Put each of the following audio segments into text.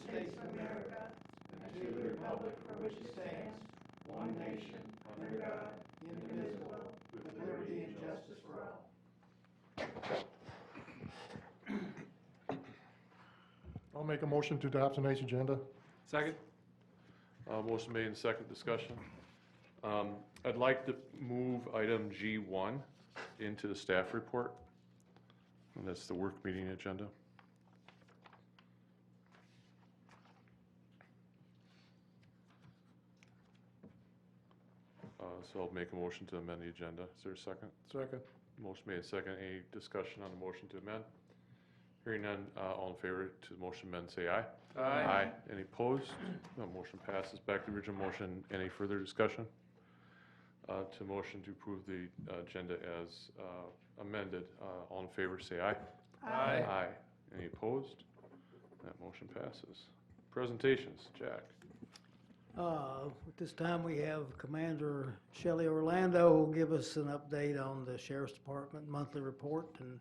States of America and to the republic for which it stands, one nation, under God, indivisible, with liberty and justice for all. I'll make a motion to adopt tonight's agenda. Second. Motion made in second discussion. I'd like to move item G1 into the staff report. And that's the work meeting agenda. So I'll make a motion to amend the agenda. Is there a second? Second. Motion made in second. Any discussion on the motion to amend? Hearing none, all in favor to the motion amend, say aye. Aye. Any opposed? No, motion passes. Back to the original motion. Any further discussion? To motion to approve the agenda as amended. All in favor, say aye. Aye. Aye. Any opposed? That motion passes. Presentations, Jack. At this time, we have Commander Shelley Orlando who will give us an update on the Sheriff's Department monthly report and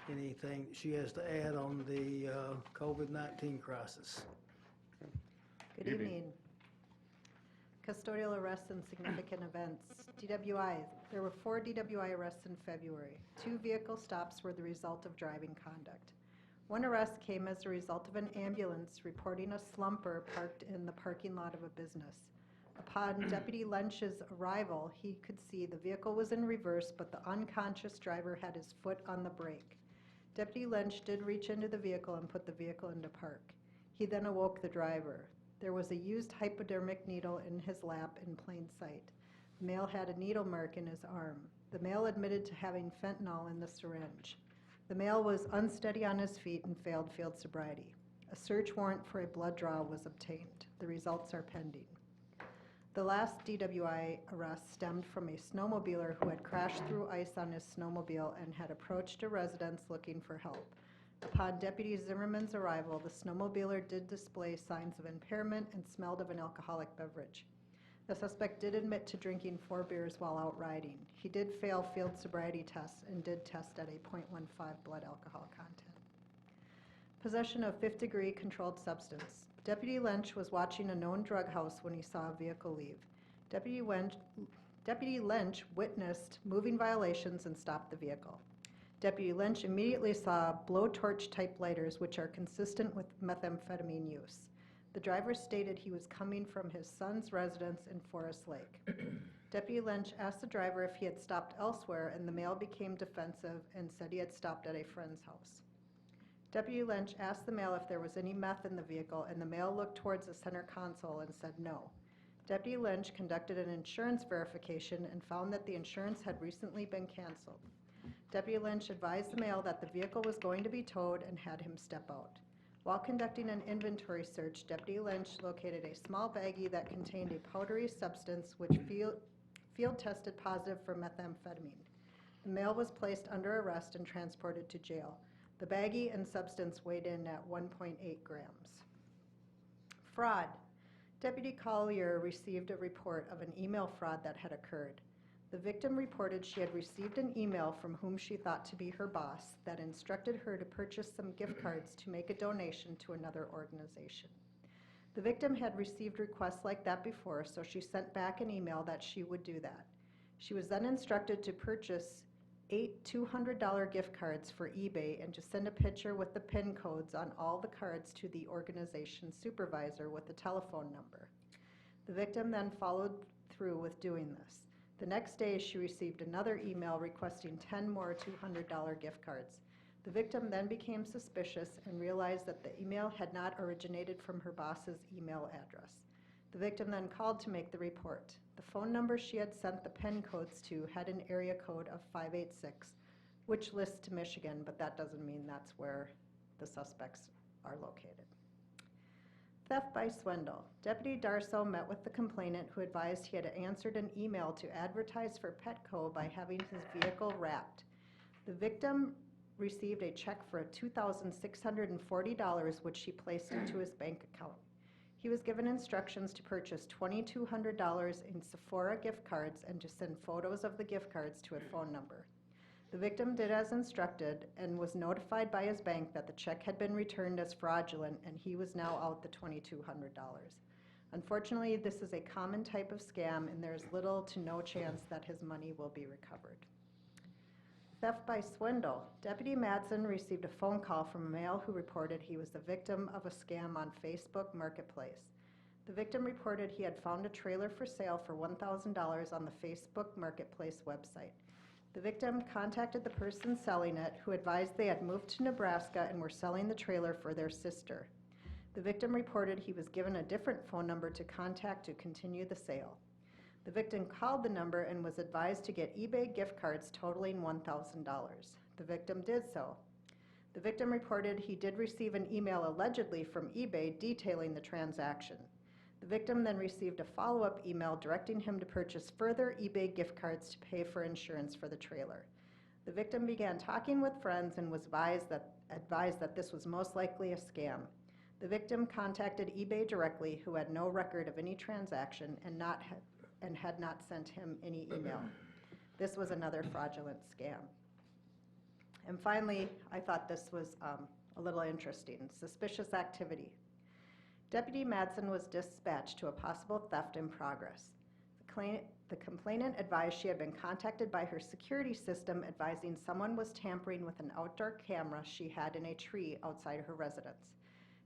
anything she has to add on the COVID-19 crisis. Good evening. Custodial arrests and significant events. DWI. There were 4 DWI arrests in February. 2 vehicle stops were the result of driving conduct. 1 arrest came as a result of an ambulance reporting a slumper parked in the parking lot of a business. Upon Deputy Lynch's arrival, he could see the vehicle was in reverse, but the unconscious driver had his foot on the brake. Deputy Lynch did reach into the vehicle and put the vehicle into park. He then awoke the driver. There was a used hypodermic needle in his lap in plain sight. The male had a needle mark in his arm. The male admitted to having fentanyl in the syringe. The male was unsteady on his feet and failed field sobriety. A search warrant for a blood draw was obtained. The results are pending. The last DWI arrest stemmed from a snowmobiler who had crashed through ice on his snowmobile and had approached a residence looking for help. Upon Deputy Zimmerman's arrival, the snowmobiler did display signs of impairment and smelled of an alcoholic beverage. The suspect did admit to drinking 4 beers while out riding. He did fail field sobriety tests and did test at a .15 blood alcohol content. Possession of 5th-degree controlled substance. Deputy Lynch was watching a known drug house when he saw a vehicle leave. Deputy Lynch witnessed moving violations and stopped the vehicle. Deputy Lynch immediately saw blowtorch-type lighters, which are consistent with methamphetamine use. The driver stated he was coming from his son's residence in Forest Lake. Deputy Lynch asked the driver if he had stopped elsewhere, and the male became defensive and said he had stopped at a friend's house. Deputy Lynch asked the male if there was any meth in the vehicle, and the male looked towards the center console and said no. Deputy Lynch conducted an insurance verification and found that the insurance had recently been canceled. Deputy Lynch advised the male that the vehicle was going to be towed and had him step out. While conducting an inventory search, Deputy Lynch located a small baggie that contained a powdery substance which field tested positive for methamphetamine. The male was placed under arrest and transported to jail. The baggie and substance weighed in at 1.8 grams. Fraud. Deputy Collier received a report of an email fraud that had occurred. The victim reported she had received an email from whom she thought to be her boss that instructed her to purchase some gift cards to make a donation to another organization. The victim had received requests like that before, so she sent back an email that she would do that. She was then instructed to purchase 8 $200 gift cards for eBay and to send a picture with the PIN codes on all the cards to the organization's supervisor with a telephone number. The victim then followed through with doing this. The next day, she received another email requesting 10 more $200 gift cards. The victim then became suspicious and realized that the email had not originated from her boss's email address. The victim then called to make the report. The phone number she had sent the PIN codes to had an area code of 586, which lists to Michigan, but that doesn't mean that's where the suspects are located. Theft by swindle. Deputy Darso met with the complainant who advised he had answered an email to advertise for Petco by having his vehicle wrapped. The victim received a check for $2,640, which he placed into his bank account. He was given instructions to purchase $2,200 in Sephora gift cards and to send photos of the gift cards to a phone number. The victim did as instructed and was notified by his bank that the check had been returned as fraudulent and he was now out the $2,200. Unfortunately, this is a common type of scam and there is little to no chance that his money will be recovered. Theft by swindle. Deputy Madsen received a phone call from a male who reported he was the victim of a scam on Facebook Marketplace. The victim reported he had found a trailer for sale for $1,000 on the Facebook Marketplace website. The victim contacted the person selling it, who advised they had moved to Nebraska and were selling the trailer for their sister. The victim reported he was given a different phone number to contact to continue the sale. The victim called the number and was advised to get eBay gift cards totaling $1,000. The victim did so. The victim reported he did receive an email allegedly from eBay detailing the transaction. The victim then received a follow-up email directing him to purchase further eBay gift cards to pay for insurance for the trailer. The victim began talking with friends and was advised that this was most likely a scam. The victim contacted eBay directly, who had no record of any transaction and had not sent him any email. This was another fraudulent scam. And finally, I thought this was a little interesting. Suspicious activity. Deputy Madsen was dispatched to a possible theft in progress. The complainant advised she had been contacted by her security system advising someone was tampering with an outdoor camera she had in a tree outside her residence.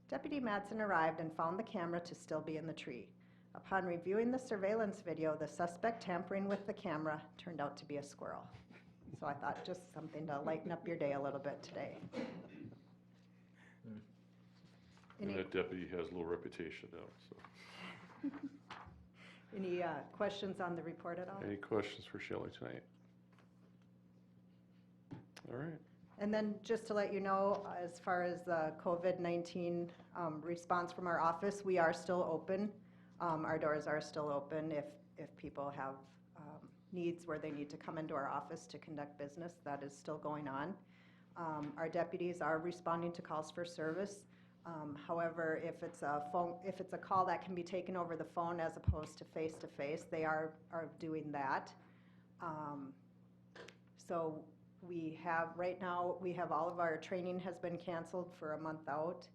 Deputy Madsen arrived and found the camera to still be in the tree. Upon reviewing the surveillance video, the suspect tampering with the camera turned out to be a squirrel. So I thought just something to lighten up your day a little bit today. And that deputy has a little reputation now, so. Any questions on the report at all? Any questions for Shelley tonight? All right. And then just to let you know, as far as the COVID-19 response from our office, we are still open. Our doors are still open if people have needs where they need to come into our office to conduct business. That is still going on. Our deputies are responding to calls for service. However, if it's a call that can be taken over the phone as opposed to face, they are doing that. So we have, right now, all of our training has been canceled for a month out.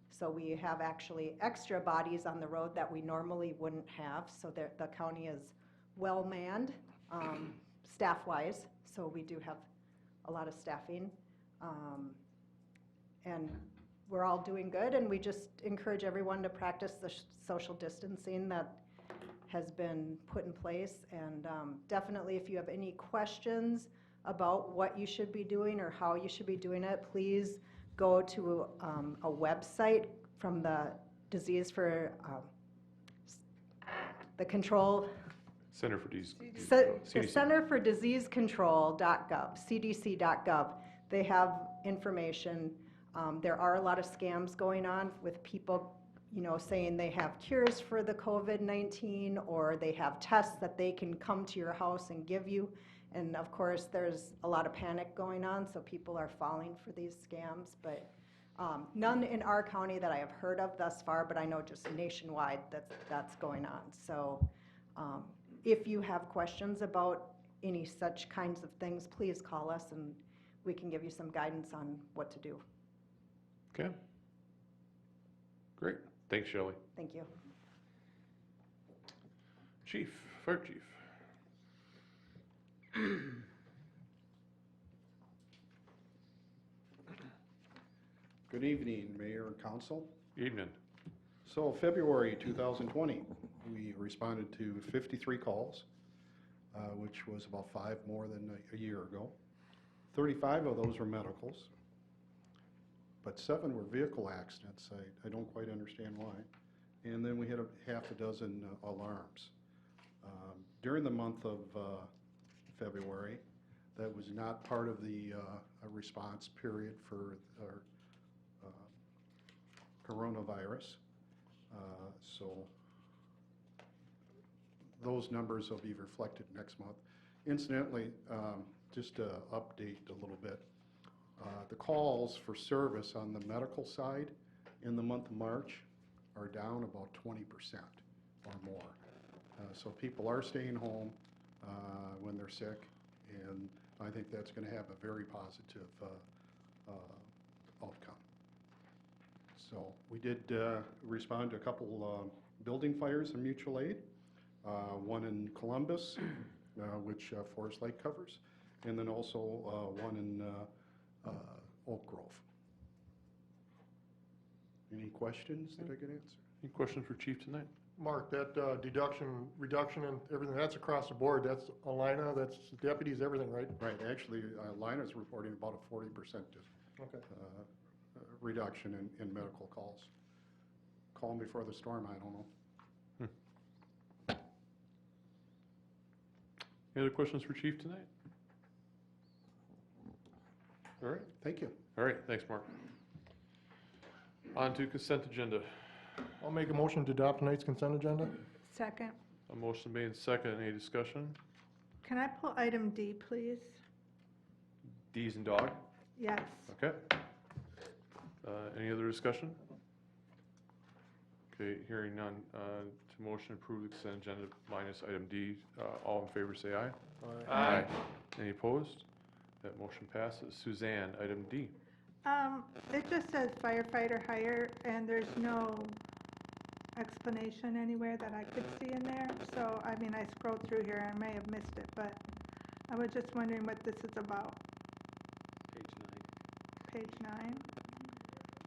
So we have actually extra bodies on the road that we normally wouldn't have. So the county is well manned, staff-wise. So we do have a lot of staffing. And we're all doing good, and we just encourage everyone to practice the social distancing that has been put in place. And definitely, if you have any questions about what you should be doing or how you should be doing it, please go to a website from the Disease for the Control Center for Disease the Center for Disease Control.gov, cdc.gov. They have information. There are a lot of scams going on with people, saying they have cures for the COVID-19 or they have tests that they can come to your house and give you. And of course, there's a lot of panic going on, so people are falling for these scams. But none in our county that I have heard of thus far, but I know just nationwide that's going on. So if you have questions about any such kinds of things, please call us and we can give you some guidance on what to do. Okay. Great. Thanks, Shelley. Thank you. Chief, Fire Chief. Good evening, Mayor and Council. Evening. So February 2020, we responded to 53 calls, which was about 5 more than a year ago. 35 of those were medicals, but 7 were vehicle accidents. I don't quite understand why. And then we had half a dozen alarms. During the month of February, that was not part of the response period for our coronavirus. So those numbers will be reflected next month. Incidentally, just to update a little bit, the calls for service on the medical side in the month of March are down about 20% or more. So people are staying home when they're sick, and I think that's going to have a very positive outcome. So we did respond to a couple building fires in mutual aid, one in Columbus, which Forest Lake covers, and then also one in Oak Grove. Any questions that I could answer? Any questions for Chief tonight? Mark, that reduction and everything, that's across the board. That's Alina, that's deputies, everything, right? Right, actually, Lina's reporting about a 40% Okay. reduction in medical calls. Calm before the storm, I don't know. Any other questions for Chief tonight? All right, Thank you. all right, thanks, Mark. On to consent agenda. I'll make a motion to adopt tonight's consent agenda. Second. A motion made and second. Any discussion? Can I pull item D, please? D's and dog? Yes. Okay. Any other discussion? Okay, hearing none. To motion to approve the consent agenda minus item D. All in favor say aye. Aye. Any opposed? That motion passes. Suzanne, item D. It just says firefighter hire, and there's no explanation anywhere that I could see in there. So, I mean, I scrolled through here, I may have missed it, but I was just wondering what this is about. Page 9.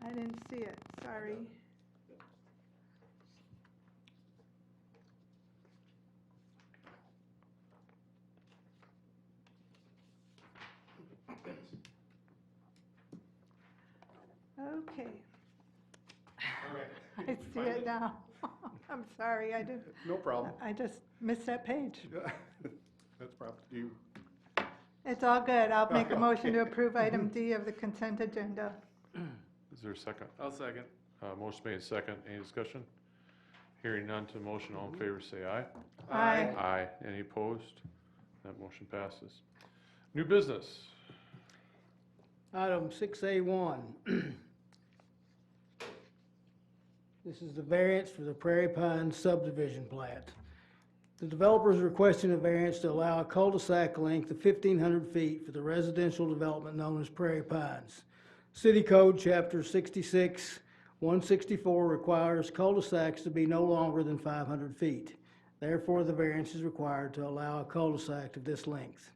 I didn't see it, sorry. Okay. I see it now. I'm sorry, I didn't, No problem. I just missed that page. That's probably you. It's all good. I'll make a motion to Okay. approve item D of the consent agenda. Is there a second? I'll second. Motion made and second. Any discussion? Hearing none to motion. All in favor say aye. Aye. Aye. Any opposed? That motion passes. New business. Item 6A1. This is the variance for the Prairie Pines subdivision plat. The developer is requesting a variance to allow a cul-de-sac length of 1,500 feet for the residential development known as Prairie Pines. City Code, Chapter 66, 164 requires cul-de-sacs to be no longer than 500 feet. Therefore, the variance is required to allow a cul-de-sac of this length.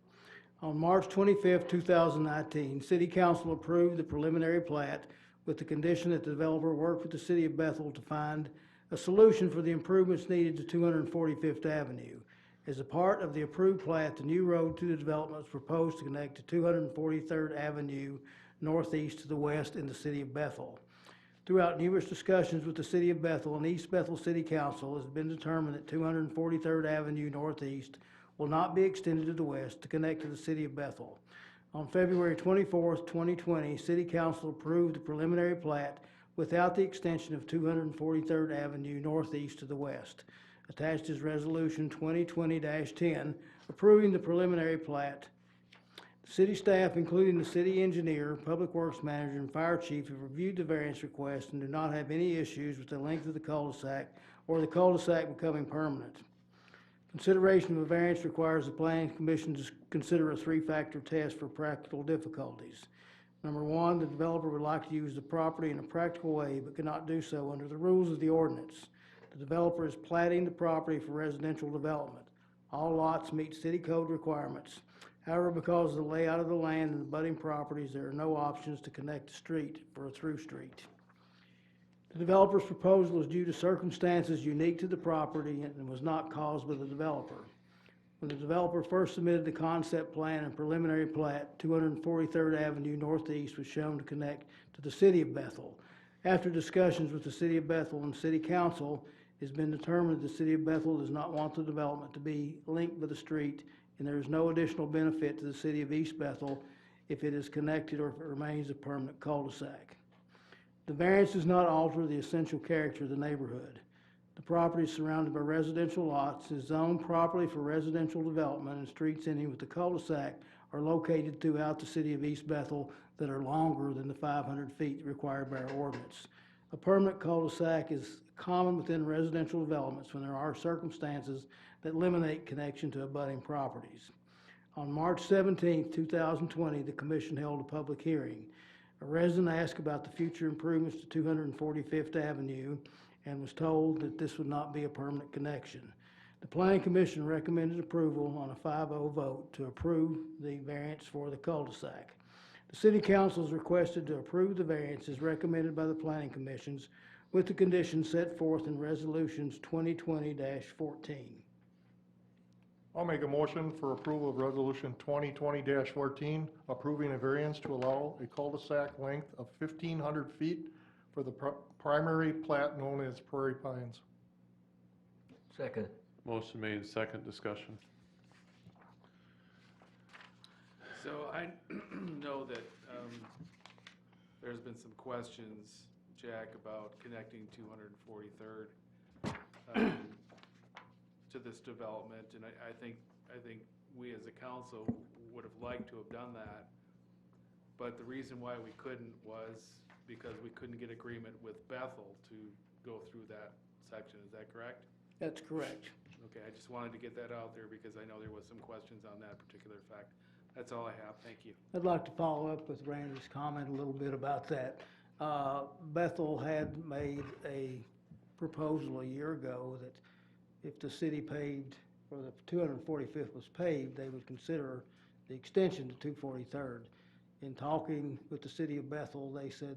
On March 25, 2019, City Council approved the preliminary plat with the condition that the developer work with the City of Bethel to find a solution for the improvements needed to 245th Avenue. As a part of the approved plat, the new road to the development is proposed to connect to 243rd Avenue northeast to the west in the City of Bethel. Throughout numerous discussions with the City of Bethel and East Bethel City Council, it has been determined that 243rd Avenue northeast will not be extended to the west to connect to the City of Bethel. On February 24th, 2020, City Council approved the preliminary plat without the extension of 243rd Avenue northeast to the west. Attached is Resolution 2020-10 approving the preliminary plat. City staff, including the city engineer, public works manager, and fire chief, have reviewed the variance request and do not have any issues with the length of the cul-de-sac or the cul-de-sac becoming permanent. Consideration of a variance requires the Planning Commission to consider a three-factor test for practical difficulties. Number one, the developer would like to use the property in a practical way but cannot do so under the rules of the ordinance. The developer is platting the property for residential development. All lots meet city code requirements. However, because of the layout of the land and the budding properties, there are no options to connect the street for a through street. The developer's proposal is due to circumstances unique to the property and was not caused by the developer. When the developer first submitted the concept plan and preliminary plat, 243rd Avenue Northeast was shown to connect to the City of Bethel. After discussions with the City of Bethel and City Council, it has been determined the City of Bethel does not want the development to be linked with the street, and there is no additional benefit to the City of East Bethel if it is connected or if it remains a permanent cul-de-sac. The variance does not alter the essential character of the neighborhood. The property is surrounded by residential lots, is zoned properly for residential development, and streets ending with the cul-de-sac are located throughout the City of East Bethel that are longer than the 500 feet required by our ordinance. A permanent cul-de-sac is common within residential developments when there are circumstances that eliminate connection to abutting properties. On March 17, 2020, the commission held a public hearing. A resident asked about the future improvements to 245th Avenue and was told that this would not be a permanent connection. The Planning Commission recommended approval on a 5-0 vote to approve the variance for the cul-de-sac. The City Council is requested to approve the variance as recommended by the Planning Commissions with the conditions set forth in Resolutions 2020-14. I'll make a motion for approval of Resolution 2020-14, approving a variance to allow a cul-de-sac length of 1,500 feet for the primary plat known as Prairie Pines. Second. Motion made, second discussion. So I know that there's been some questions, Jack, about connecting 243rd to this development, and I think we as a council would have liked to have done that. But the reason why we couldn't was because we couldn't get agreement with Bethel to go through that section. Is that correct? That's correct. Okay, I just wanted to get that out there because I know there was some questions on that particular fact. That's all I have. Thank you. I'd like to follow up with Randy's comment a little bit about that. Bethel had made a proposal a year ago that if the city paved, or the 245th was paved, they would consider the extension to 243rd. In talking with the city of Bethel, they said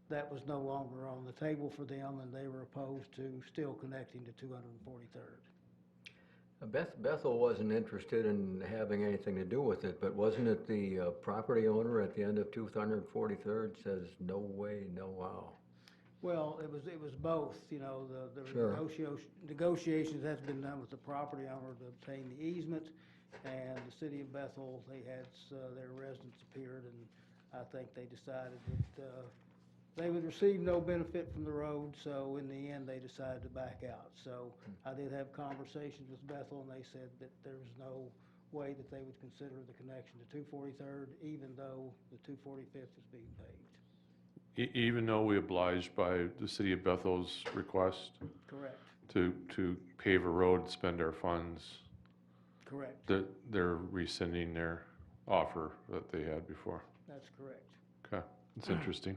that was no longer on the table for them, and they were opposed to still connecting to 243rd. Bethel wasn't interested in having anything to do with it, but wasn't it the property owner at the end of 243rd says, no way, no how? Well, it was both, you know, the Sure. negotiations has been done with the property owner to obtain the easement, and the city of Bethel, they had, their residents appeared, and I think they decided that, they would receive no benefit from the road, so in the end, they decided to back out. So I did have conversations with Bethel, and they said that there was no way that they would consider the connection to 243rd, even though the 245th is being paved. Even though we obliged by the city of Bethel's request Correct, to pave a road and spend our funds, correct. they're rescinding their offer that they had before. That's correct. Okay, it's interesting.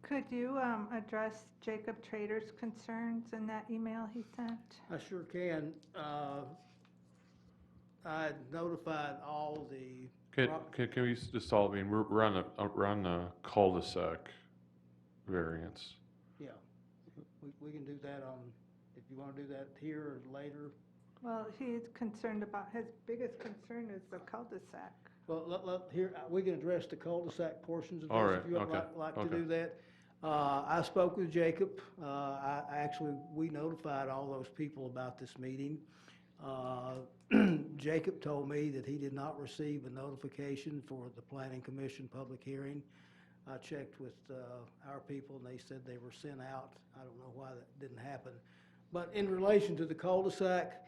Could you address Jacob Trader's concerns in that email he sent? I sure can. I notified all the. Can we just all, I mean, we're on the cul-de-sac variance. Yeah, we can do that on, if you want to do that here or later. Well, he's concerned about, his biggest concern is the cul-de-sac. Well, here, we can address the cul-de-sac portions of All this right, if you would okay, like to okay. do that. I spoke with Jacob. We notified all those people about this meeting. Jacob told me that he did not receive a notification for the Planning Commission public hearing. I checked with our people, and they said they were sent out. I don't know why that didn't happen. But in relation to the cul-de-sac,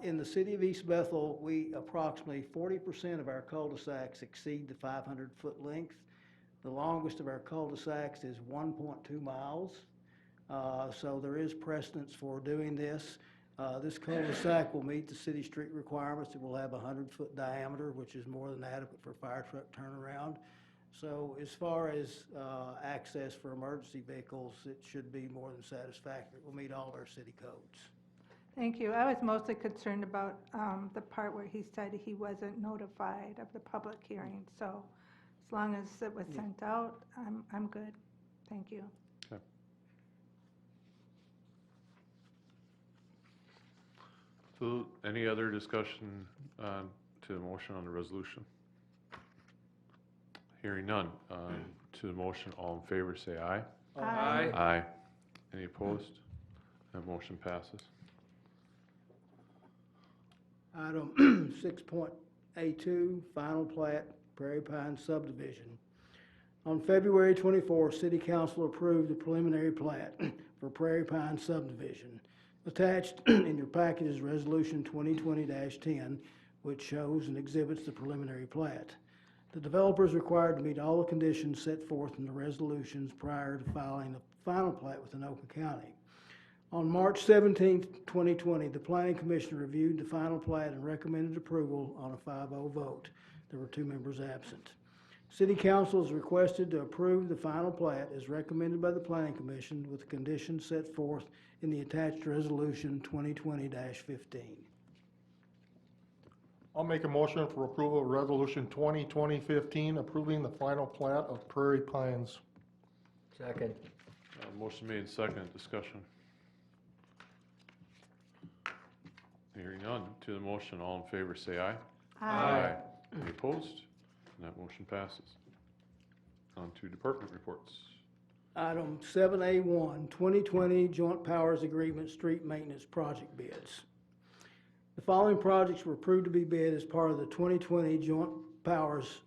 in the city of East Bethel, approximately 40% of our cul-de-sacs exceed the 500-foot length. The longest of our cul-de-sacs is 1.2 miles. So there is precedence for doing this. This cul-de-sac will meet the city street requirements. It will have a 100-foot diameter, which is more than adequate for fire truck turnaround. So as far as access for emergency vehicles, it should be more than satisfactory. It will meet all of our city codes. Thank you. I was mostly concerned about the part where he said he wasn't notified of the public hearing. So as long as it was sent out, I'm good. Thank you. Okay. So any other discussion to the motion on the resolution? Hearing none. To the motion, all in favor, say aye. Aye. Aye. Any opposed? That motion passes. Item 6.A2, final plat, Prairie Pine subdivision. On February 24, City Council approved the preliminary plat for Prairie Pine subdivision. Attached in your packet is Resolution 2020-10, which shows and exhibits the preliminary plat. The developer is required to meet all the conditions set forth in the resolutions prior to filing the final plat with Anoka County. On March 17th, 2020, the Planning Commission reviewed the final plat and recommended approval on a 5-0 vote. There were 2 members absent. City Council is requested to approve the final plat as recommended by the Planning Commission with the conditions set forth in the attached resolution 2020-15. I'll make a motion for approval of Resolution 2020-15, approving the final plat of Prairie Pines. Second. Motion made and seconded, discussion. Hearing none, to the motion, all in favor say aye. Any opposed? And that motion passes. On to department reports. Item 7A1, 2020 Joint Powers Agreement Street Maintenance Project Bids. The following projects were approved to be bid as part of the 2020 Joint Powers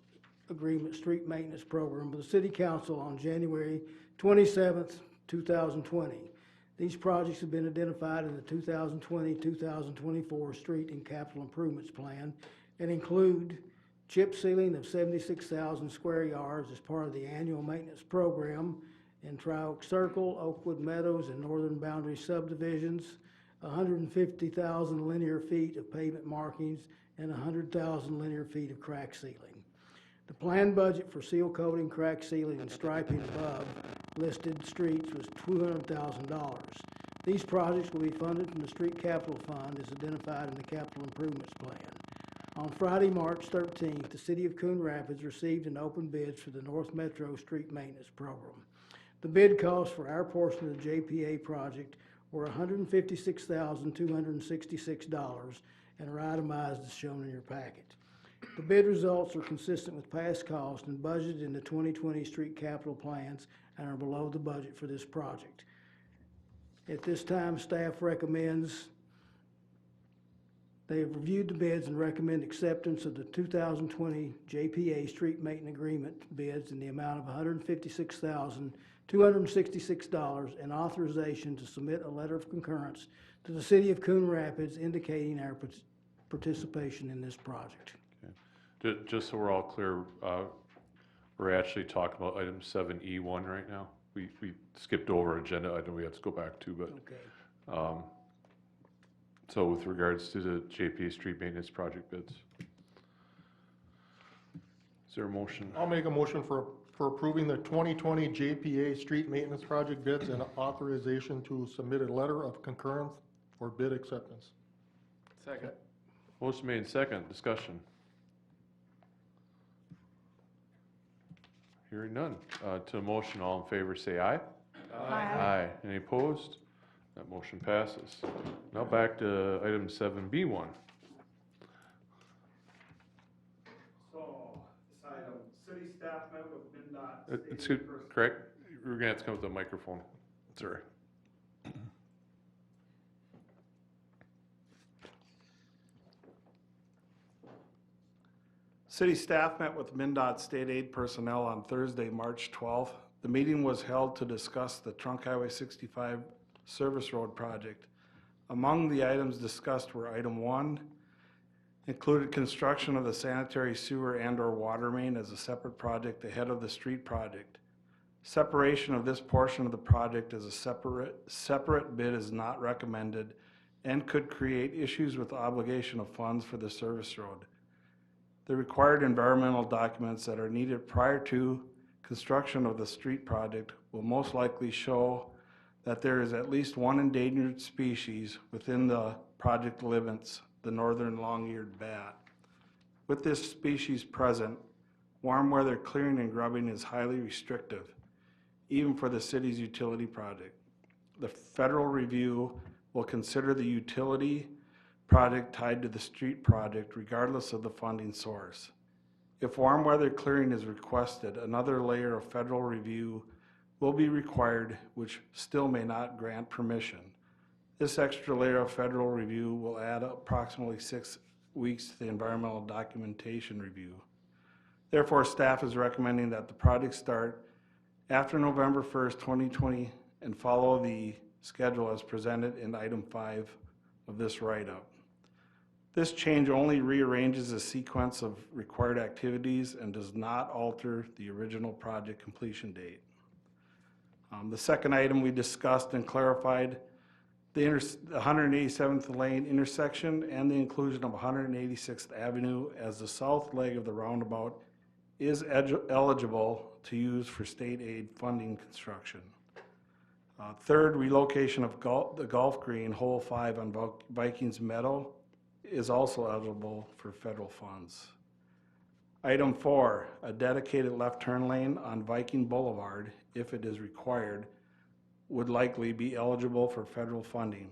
Agreement Street Maintenance Program by the City Council on January 27th, 2020. These projects have been identified in the 2020-2024 Street and Capital Improvements Plan and include chip sealing of 76,000 square yards as part of the annual maintenance program in Tri-Oak Circle, Oakwood Meadows, and Northern Boundary subdivisions, 150,000 linear feet of pavement markings, and 100,000 linear feet of crack sealing. The planned budget for seal coating, crack sealing, and striping above listed streets was $200,000. These projects will be funded from the Street Capital Fund as identified in the Capital Improvements Plan. On Friday, March 13th, the City of Coon Rapids received an open bid for the North Metro Street Maintenance Program. The bid costs for our portion of the JPA project were $156,266 and are itemized as shown in your packet. The bid results are consistent with past costs and budgeted in the 2020 street capital plans and are below the budget for this project. At this time, staff recommends they have reviewed the bids and recommend acceptance of the 2020 JPA Street Maintenance Agreement bids in the amount of $156,266 and authorization to submit a letter of concurrence to the City of Coon Rapids indicating our participation in this project. Okay. Just so we're all clear, we're actually talking about item 7E1 right now. We skipped over agenda item we have to go back to, but Okay. So with regards to the JPA Street Maintenance Project bids. Is there a motion? I'll make a motion for approving the 2020 JPA Street Maintenance Project bids and authorization to submit a letter of concurrence for bid acceptance. Second. Motion made second, discussion. Hearing none. To the motion, all in favor say aye. Aye. Any opposed? That motion passes. Now back to item 7B1. So, this item, city staff met with MnDOT. It's good, correct? We're gonna have to come with the microphone. Sorry. City staff met with MnDOT state aid personnel on Thursday, March 12th. The meeting was held to discuss the Trunk Highway 65 Service Road project. Among the items discussed were item 1, included construction of the sanitary sewer and/or water main as a separate project ahead of the street project. Separation of this portion of the project as a separate bid is not recommended and could create issues with the obligation of funds for the service road. The required environmental documents that are needed prior to construction of the street project will most likely show that there is at least one endangered species within the project limits, the northern long-eared bat. With this species present, warm weather clearing and grubbing is highly restrictive, even for the city's utility project. The federal review will consider the utility project tied to the street project regardless of the funding source. If warm weather clearing is requested, another layer of federal review will be required, which still may not grant permission. This extra layer of federal review will add approximately 6 weeks to the environmental documentation review. Therefore, staff is recommending that the project start after November 1st, 2020 and follow the schedule as presented in item 5 of this write-up. This change only rearranges the sequence of required activities and does not alter the original project completion date. The second item we discussed and clarified the 187th Lane intersection and the inclusion of 186th Avenue as the south leg of the roundabout is eligible to use for state aid funding construction. Third, relocation of the golf green, hole 5 on Vikings Meadow is also eligible for federal funds. Item 4, a dedicated left turn lane on Viking Boulevard, if it is required, would likely be eligible for federal funding.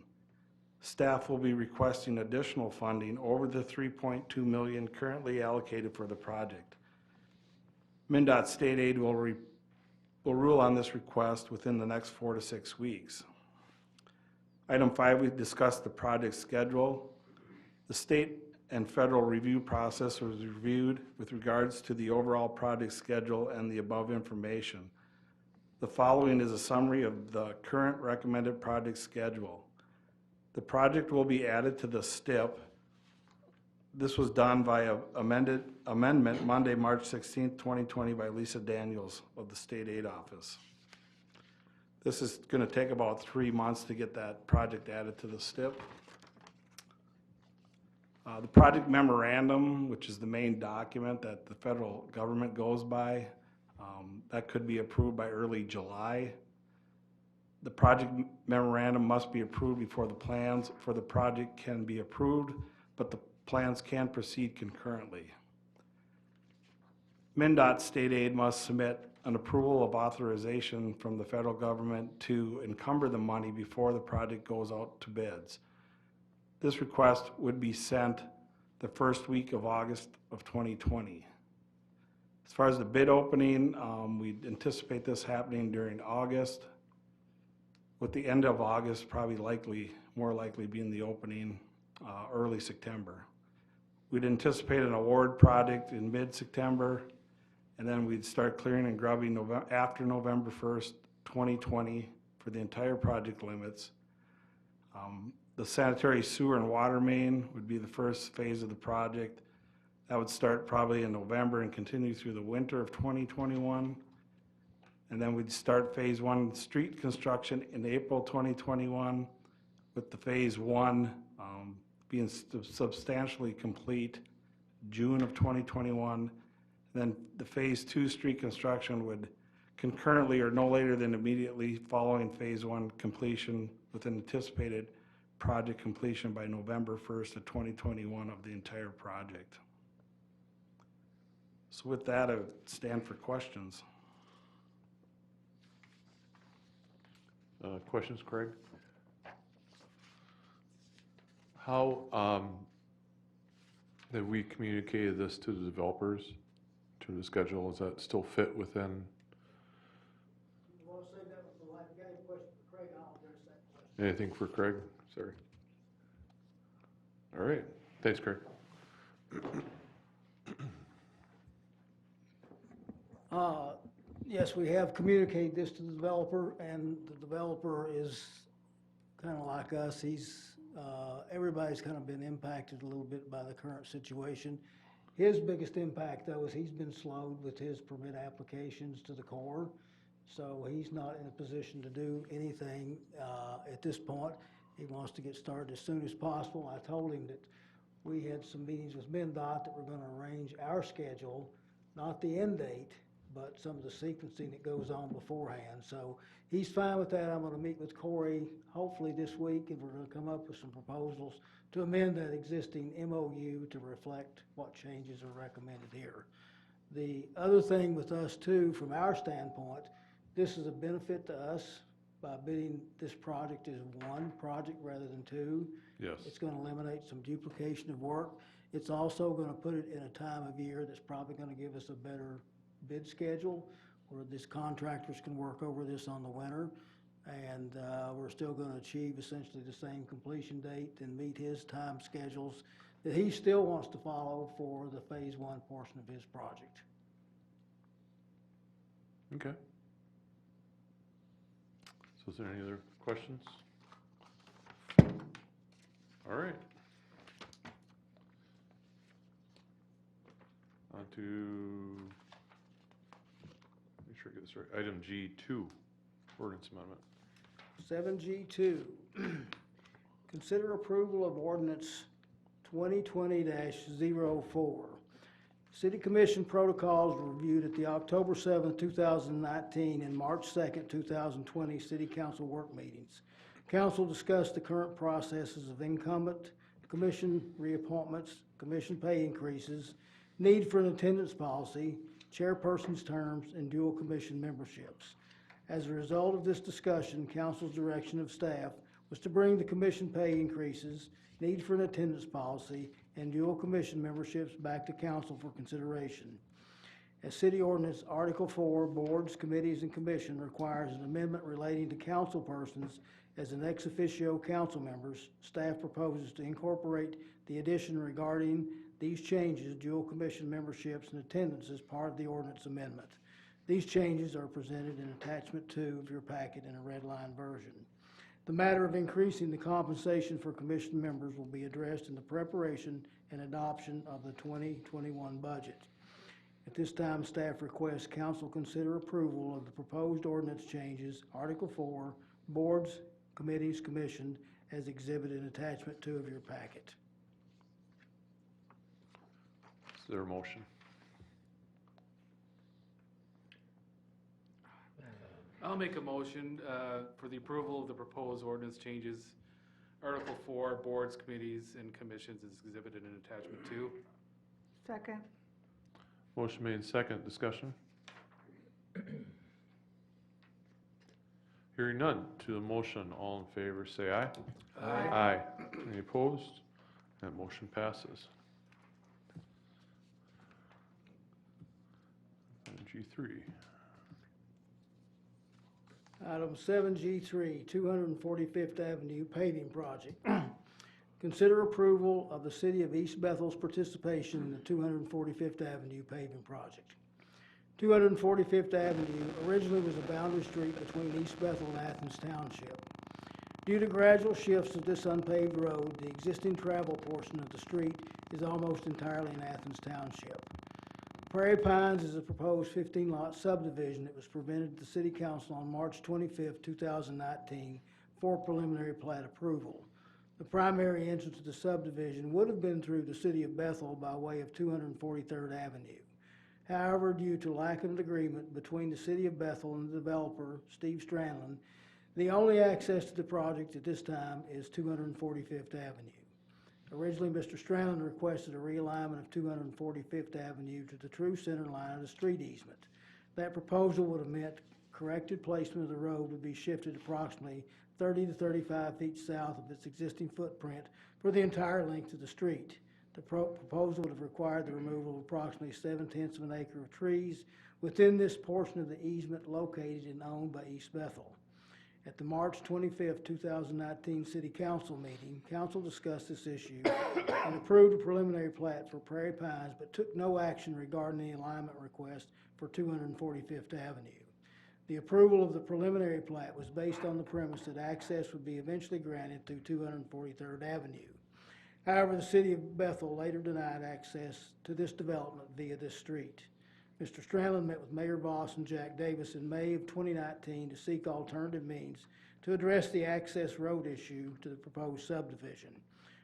Staff will be requesting additional funding over the $3.2 million currently allocated for the project. MnDOT state aid will rule on this request within the next 4 to 6 weeks. Item 5, we discussed the project schedule. The state and federal review process was reviewed with regards to the overall project schedule and the above information. The following is a summary of the current recommended project schedule. The project will be added to the STIP. This was done via amendment Monday, March 16, 2020 by Lisa Daniels of the State Aid Office. This is going to take about 3 months to get that project added to the STIP. The project memorandum, which is the main document that the federal government goes by, that could be approved by early July. The project memorandum must be approved before the plans for the project can be approved, but the plans can proceed concurrently. MnDOT state aid must submit an approval of authorization from the federal government to encumber the money before the project goes out to bids. This request would be sent the first week of August of 2020. As far as the bid opening, we anticipate this happening during August, with the end of August probably more likely being the opening early September. We'd anticipate an award project in mid-September, and then we'd start clearing and grubbing after November 1st, 2020 for the entire project limits. The sanitary sewer and water main would be the first phase of the project. That would start probably in November and continue through the winter of 2021. And then we'd start phase 1 street construction in April 2021, with the phase 1 being substantially complete June of 2021. Then the phase 2 street construction would concurrently or no later than immediately following phase 1 completion, with an anticipated project completion by November 1st of 2021 of the entire project. So with that, I would stand for questions. Questions, Craig? How have we communicated this to the developers, to the schedule? Does that still fit within? You want to say that with the light? If you got any questions for Craig, I'll address that question. Anything for Craig? Sorry. All right. Thanks, Craig. Yes, we have communicated this to the developer, and the developer is kind of like us. Everybody's kind of been impacted a little bit by the current situation. His biggest impact, though, is he's been slowed with his permit applications to the Corps, so he's not in a position to do anything at this point. He wants to get started as soon as possible. I told him that we had some meetings with MnDOT that we're going to arrange our schedule, not the end date, but some of the sequencing that goes on beforehand. So he's fine with that. I'm going to meet with Corey hopefully this week, and we're going to come up with some proposals to amend that existing MOU to reflect what changes are recommended here. The other thing with us too, from our standpoint, this is a benefit to us by bidding this project as one project rather than two. Yes. It's going to eliminate some duplication of work. It's also going to put it in a time of year that's probably going to give us a better bid schedule, where these contractors can work over this on the winter, and we're still going to achieve essentially the same completion date and meet his time schedules that he still wants to follow for the phase 1 portion of his project. Okay. So is there any other questions? All right. On to, make sure I get this right, item G2, ordinance amendment. 7G2. Consider approval of ordinance 2020-04. City Commission protocols were reviewed at the October 7th, 2019 and March 2nd, 2020 City Council work meetings. Council discussed the current processes of incumbent commission reappointments, commission pay increases, need for an attendance policy, chairperson's terms, and dual commission memberships. As a result of this discussion, Council's direction of staff was to bring the commission pay increases, need for an attendance policy, and dual commission memberships back to council for consideration. As City Ordinance Article 4, Boards, Committees, and Commission requires an amendment relating to council persons as an ex officio council members, staff proposes to incorporate the addition regarding these changes, dual commission memberships, and attendance as part of the ordinance amendment. These changes are presented in attachment 2 of your packet in a red line version. The matter of increasing the compensation for commission members will be addressed in the preparation and adoption of the 2021 budget. At this time, staff requests council consider approval of the proposed ordinance changes, Article 4, Boards, Committees, Commissioned, as exhibited in attachment 2 of your packet. Is there a motion? I'll make a motion for the approval of the proposed ordinance changes, Article 4, Boards, Committees, and Commissions is exhibited in attachment 2. Second. Motion made second, discussion. Hearing none, to the motion, all in favor say aye. Aye. Aye. Any opposed? That motion passes. And G3. Item 7G3, 245th Avenue paving project. Consider approval of the City of East Bethel's participation in the 245th Avenue paving project. 245th Avenue originally was a boundary street between East Bethel and Athens Township. Due to gradual shifts of this unpaved road, the existing travel portion of the street is almost entirely in Athens Township. Prairie Pines is a proposed 15-lot subdivision that was presented to the City Council on March 25, 2019 for preliminary plat approval. The primary entrance to the subdivision would have been through the City of Bethel by way of 243rd Avenue. However, due to lack of an agreement between the City of Bethel and the developer, Steve Stranlin, the only access to the project at this time is 245th Avenue. Originally, Mr. Stranlin requested a realignment of 245th Avenue to the true center line of the street easement. That proposal would have meant corrected placement of the road would be shifted approximately 30 to 35 feet south of its existing footprint for the entire length of the street. The proposal would have required the removal of approximately 7/10 of an acre of trees within this portion of the easement located and owned by East Bethel. At the March 25, 2019 City Council meeting, Council discussed this issue and approved a preliminary plat for Prairie Pines, but took no action regarding the alignment request for 245th Avenue. The approval of the preliminary plat was based on the premise that access would be eventually granted through 243rd Avenue. However, the City of Bethel later denied access to this development via this street. Mr. Stranlin met with Mayor Voss and Jack Davis in May of 2019 to seek alternative means to address the access road issue to the proposed subdivision.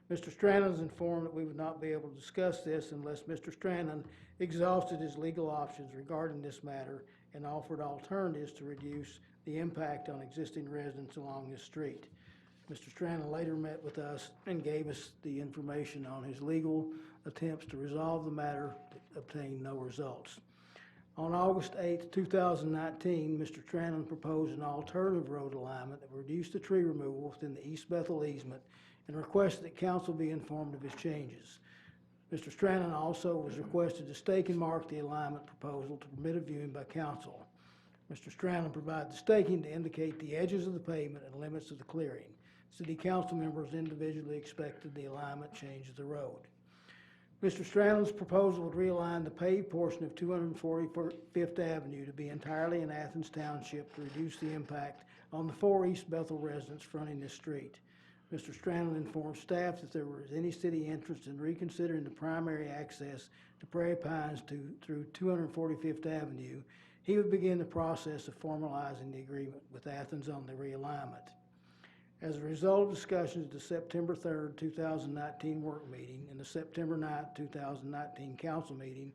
Mr. Stranlin is informed that we would not be able to discuss this unless Mr. Stranlin exhausted his legal options regarding this matter and offered alternatives to reduce the impact on existing residents along this street. Mr. Stranlin later met with us and gave us the information on his legal attempts to resolve the matter that obtained no results. On August 8, 2019, Mr. Stranlin proposed an alternative road alignment that would reduce the tree removal within the East Bethel easement and requested that council be informed of his changes. Mr. Stranlin also was requested to stake and mark the alignment proposal to permit a viewing by council. Mr. Stranlin provided the staking to indicate the edges of the pavement and limits of the clearing. City council members individually expected the alignment change of the road. Mr. Stranlin's proposal would realign the paved portion of 245th Avenue to be entirely in Athens Township to reduce the impact on the 4 East Bethel residents fronting this street. Mr. Stranlin informed staff that if there was any city interest in reconsidering the primary access to Prairie Pines through 245th Avenue, he would begin the process of formalizing the agreement with Athens on the realignment. As a result of discussions at the September 3rd, 2019 work meeting and the September 9th, 2019 council meeting,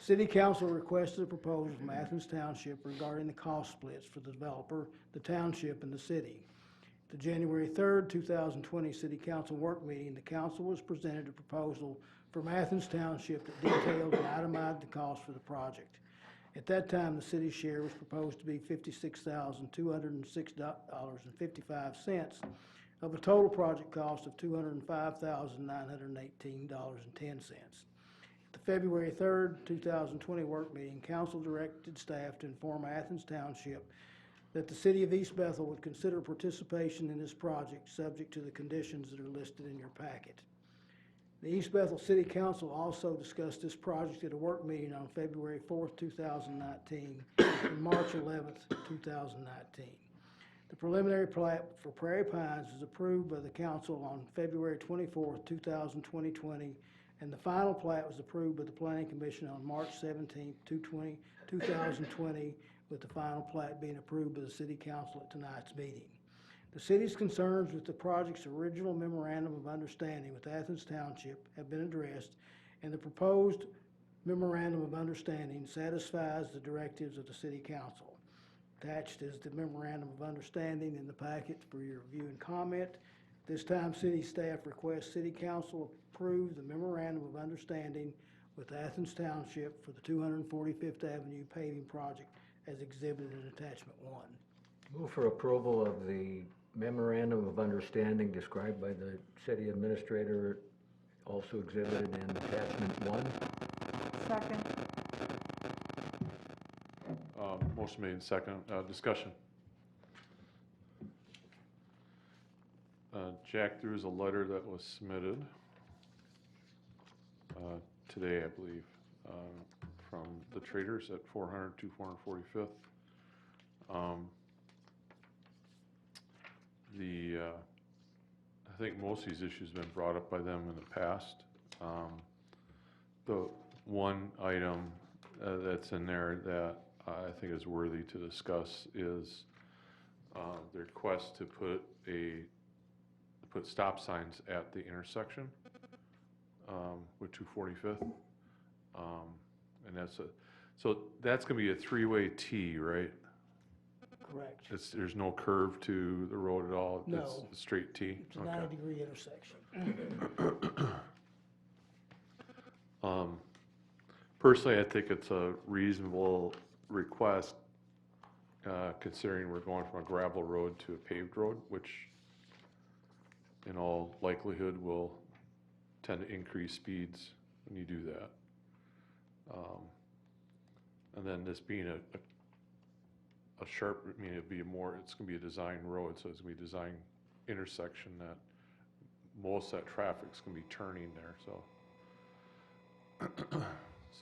City Council requested a proposal from Athens Township regarding the cost splits for the developer, the township, and the city. The January 3rd, 2020 City Council work meeting, the council was presented a proposal from Athens Township that detailed and itemized the cost for the project. At that time, the city's share was proposed to be $56,206.55 of a total project cost of $205,918.10. At the February 3rd, 2020 work meeting, council directed staff to inform Athens Township that the city of East Bethel would consider participation in this project subject to the conditions that are listed in your packet. The East Bethel City Council also discussed this project at a work meeting on February 4th, 2019 and March 11th, 2019. The preliminary plat for Prairie Pines was approved by the council on February 24th, 2020, and the final plat was approved by the Planning Commission on March 17th, 2020, with the final plat being approved by the City Council at tonight's meeting. The city's concerns with the project's original memorandum of understanding with Athens Township have been addressed, and the proposed memorandum of understanding satisfies the directives of the City Council. Attached is the memorandum of understanding in the packet for your review and comment. This time, city staff requests City Council approve the memorandum of understanding with Athens Township for the 245th Avenue paving project as exhibited in Attachment 1. Move for approval of the memorandum of understanding described by the city administrator, also exhibited in Attachment 1. Second. Motion made in second. Discussion. Jack, there was a letter that was submitted today, I believe, from the traders at 400 to 445th. I think most of these issues have been brought up by them in the past. The one item that's in there that I think is worthy to discuss is the request to put stop signs at the intersection with 245th. And so that's going to be a three-way T, right? Correct. There's no curve to the road at all? No. It's a straight T? It's a Okay. 90-degree intersection. Personally, I think it's a reasonable request, considering we're going from a gravel road to a paved road, which in all likelihood will tend to increase speeds when you do that. And then this being a sharp, I mean, it's going to be a design road, so it's going to be a design intersection that most of that traffic's going to be turning there, so.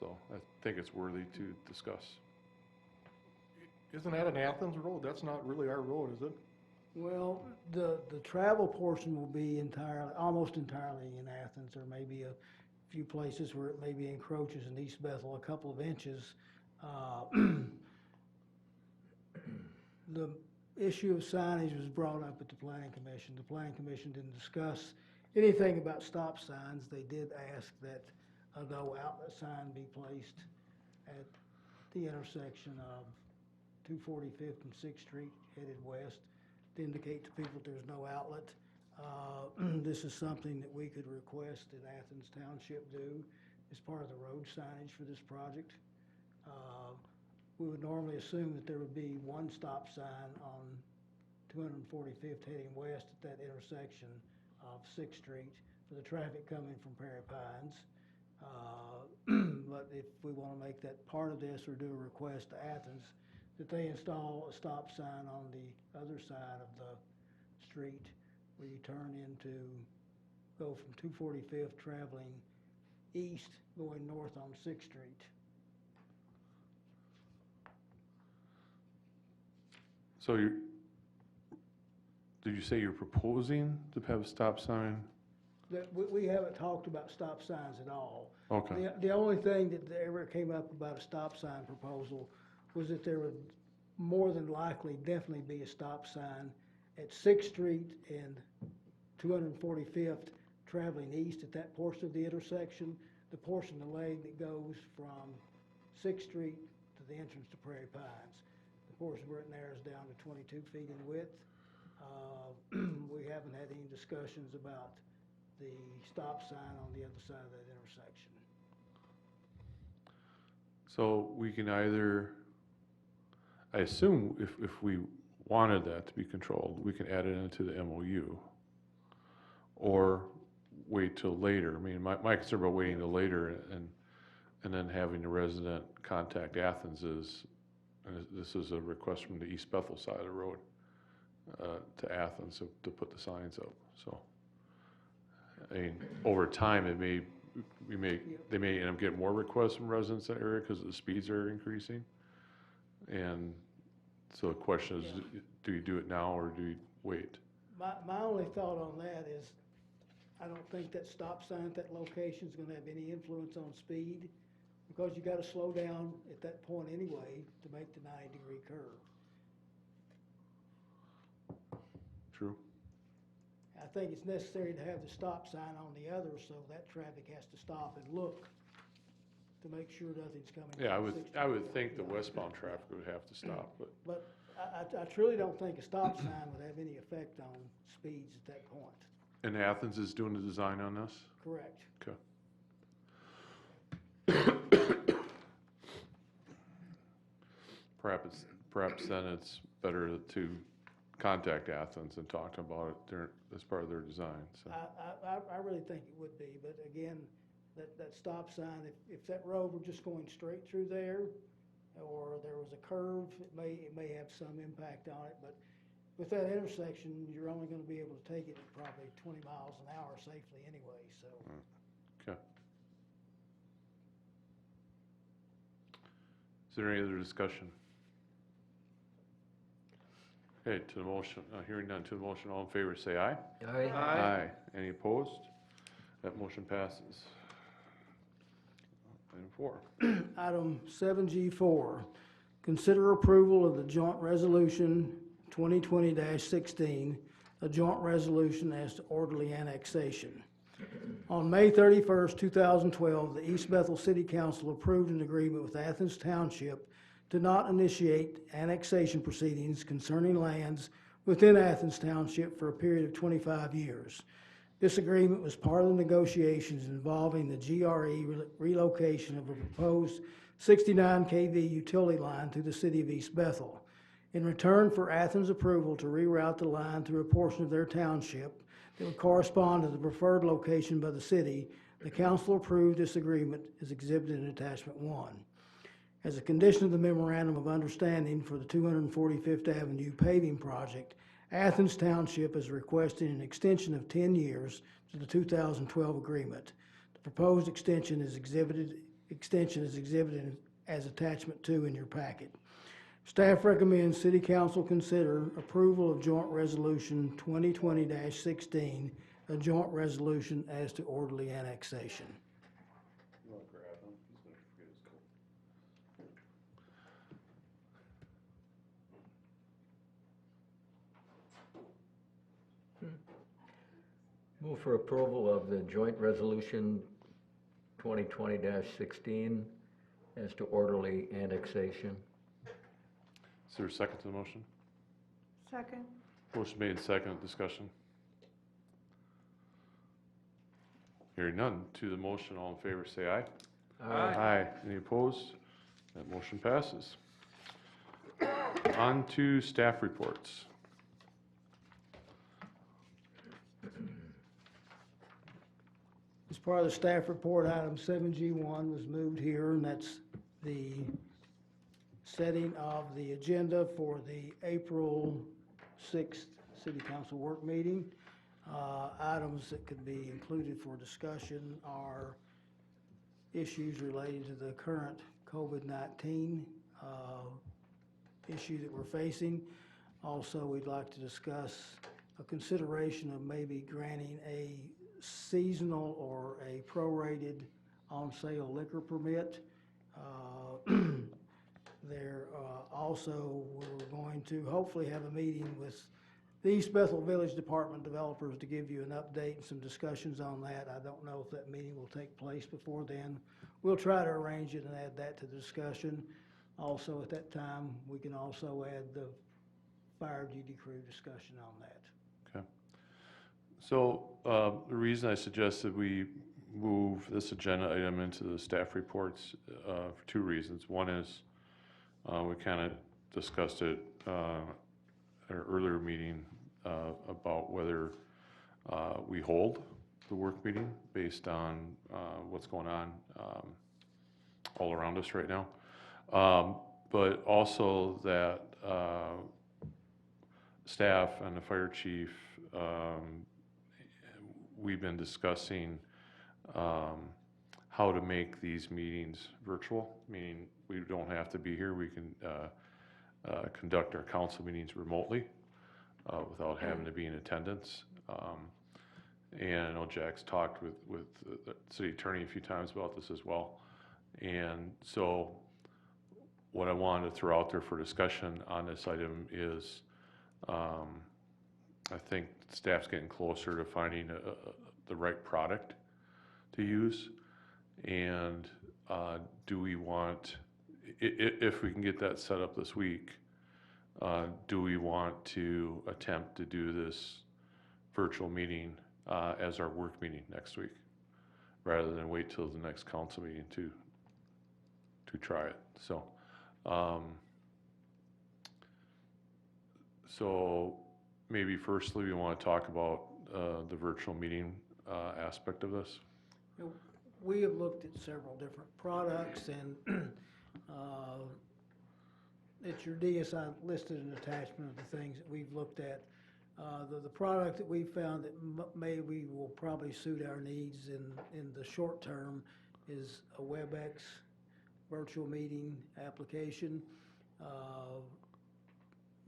So I think it's worthy to discuss. Isn't that an Athens road? That's not really our road, is it? Well, the travel portion will be almost entirely in Athens. There may be a few places where it maybe encroaches in East Bethel a couple of inches. The issue of signage was brought up at the Planning Commission. The Planning Commission didn't discuss anything about stop signs. They did ask that a no outlet sign be placed at the intersection of 245th and 6th Street headed west to indicate to people that there's no outlet. This is something that we could request that Athens Township do as part of the road signage for this project. We would normally assume that there would be one stop sign on 245th heading west at that intersection of 6th Street for the traffic coming from Prairie Pines. But if we want to make that part of this or do a request to Athens that they install a stop sign on the other side of the street where you go from 245th traveling east going north on 6th Street. So did you say you're proposing to have a stop sign? We haven't talked about stop signs at all. Okay. The only thing that ever came up about a stop sign proposal was that there would more than likely definitely be a stop sign at 6th Street and 245th, traveling east at that portion of the intersection, the portion of the lane that goes from 6th Street to the entrance to Prairie Pines. The portion where it narrows down to 22 feet in width. We haven't had any discussions about the stop sign on the other side of that intersection. So we can either, I assume if we wanted that to be controlled, we can add it into the MOU, or wait till later. I mean, my concern about waiting till later and then having the resident contact Athens is, and this is a request from the East Bethel side of the road, to Athens to put the signs up, so. I mean, over time, they may end up getting more requests from residents in the area because the speeds are increasing. And so the question is, do you do it now or do you wait? My only thought on that is, I don't think that stop sign at that location is gonna have any influence on speed, because you gotta slow down at that point anyway to make the 90-degree curve. True. I think it's necessary to have the stop sign on the other, so that traffic has to stop and look to make sure nothing's coming. Yeah, down 60. I would think the westbound traffic would have to stop, but But I truly don't think a stop sign would have any effect on speeds at that point. and Athens is doing the design on this? Correct. Okay. Perhaps then it's better to contact Athens and talk about it as part of their design, so. I really think it would be, but again, that stop sign, if that road were just going straight through there, or there was a curve, it may have some impact on it, but with that intersection, you're only gonna be able to take it at probably 20 miles an hour safely anyway, so. Okay. Is there any other discussion? Okay, to the motion, hearing none, to the motion, all in favor, say aye. Aye. Aye. Any opposed? That motion passes. Item 4. Item 7G4, consider approval of the joint resolution 2020-16, a joint resolution as to orderly annexation. On May 31st, 2012, the East Bethel City Council approved an agreement with Athens Township to not initiate annexation proceedings concerning lands within Athens Township for a period of 25 years. This agreement was part of the negotiations involving the GRE relocation of a proposed 69 kV utility line through the city of East Bethel. In return for Athens' approval to reroute the line through a portion of their township that would correspond to the preferred location by the city, the council approved this agreement as exhibited in Attachment 1. As a condition of the memorandum of understanding for the 245th Avenue paving project, Athens Township is requesting an extension of 10 years to the 2012 agreement. The proposed extension is exhibited as Attachment 2 in your packet. Staff recommends City Council consider approval of Joint Resolution 2020-16, a joint resolution as to orderly annexation. You want to grab him? He's going to forget his coat. Move for approval of the joint resolution 2020-16 as to orderly annexation. Is there a second to the motion? Second. Motion made, second, discussion. Hearing none, to the motion, all in favor, say aye. Aye. Any opposed? That motion passes. On to staff reports. As part of the staff report, item 7G1 was moved here, and that's the setting of the agenda for the April 6th City Council work meeting. Items that could be included for discussion are issues related to the current COVID-19 issue that we're facing. Also, we'd like to discuss a consideration of maybe granting a seasonal or a prorated on-sale liquor permit. Also, we're going to hopefully have a meeting with the East Bethel Village Department developers to give you an update and some discussions on that. I don't know if that meeting will take place before then. We'll try to arrange it and add that to the discussion. Also, at that time, we can also add the fire duty crew discussion on that. Okay. So the reason I suggested we move this agenda item into the staff reports for two reasons. One is we kind of discussed it at an earlier meeting about whether we hold the work meeting based on what's going on all around us right now. But also that staff and the fire chief, we've been discussing how to make these meetings virtual, meaning we don't have to be here. We can conduct our council meetings remotely without having to be in attendance. And I know Jack's talked with the city attorney a few times about this as well. And so what I wanted to throw out there for discussion on this item is I think staff's getting closer to finding the right product to use. And do we want, if we can get that set up this week, do we want to attempt to do this virtual meeting as our work meeting next week, rather than wait till the next council meeting to try it? So maybe firstly we want to talk about the virtual meeting aspect of this. We have looked at several different products, and at your DSI listed an attachment of the things that we've looked at. The product that we found that we will probably suit our needs in the short term is a WebEx virtual meeting application.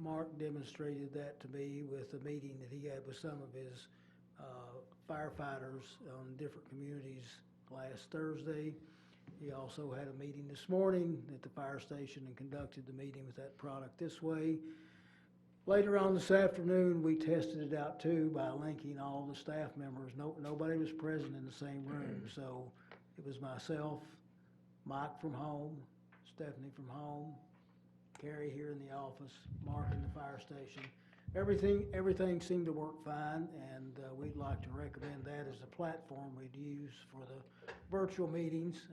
Mark demonstrated that to me with a meeting that he had with some of his firefighters on different communities last Thursday. He also had a meeting this morning at the fire station and conducted the meeting with that product this way. Later on this afternoon, we tested it out too by linking all the staff members. Nobody was present in the same room, so it was myself, Mike from home, Stephanie from home, Carrie here in the office, Mark in the fire station. Everything seemed to work fine, and we'd like to recommend that as a platform we'd use for the virtual meetings.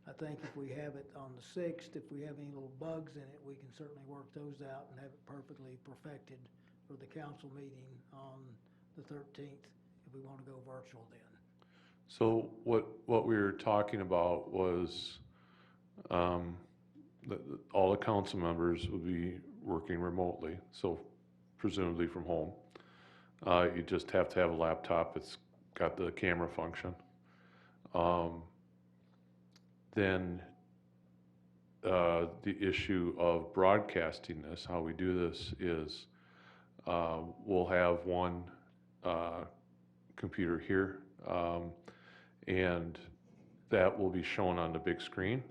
I think if we have it on the 6th, if we have any little bugs in it, we can certainly work those out and have it perfectly perfected for the council meeting on the 13th, if we want to go virtual then. So what we were talking about was all the council members will be working remotely, so presumably from home. You just have to have a laptop that's got the camera function. Then the issue of broadcasting this, how we do this is we'll have one computer here, and that will be shown on the big screen.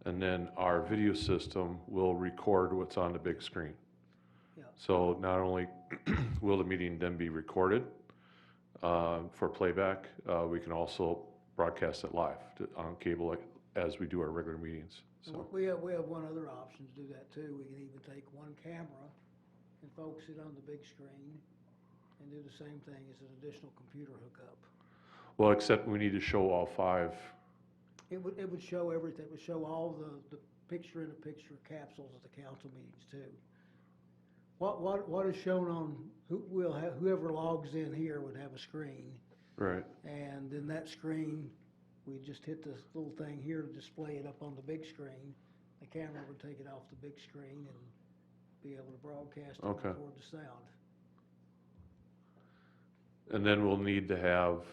And then our video system will record what's on the big screen. Yeah. So not only will the meeting then be recorded for playback, we can also broadcast it live on cable as we do our regular meetings. So We have one other option to do that too. We can even take one camera and focus it on the big screen and do the same thing as an additional computer hookup. well, except we need to show all five. It would show everything. It would show all the picture-in-a-picture capsules of the council meetings too. What is shown on whoever logs in here would have a screen, Right. and then that screen, we just hit this little thing here to display it up on the big screen. The camera would take it off the big screen and be able to broadcast and Okay. record the sound. And then we'll need to have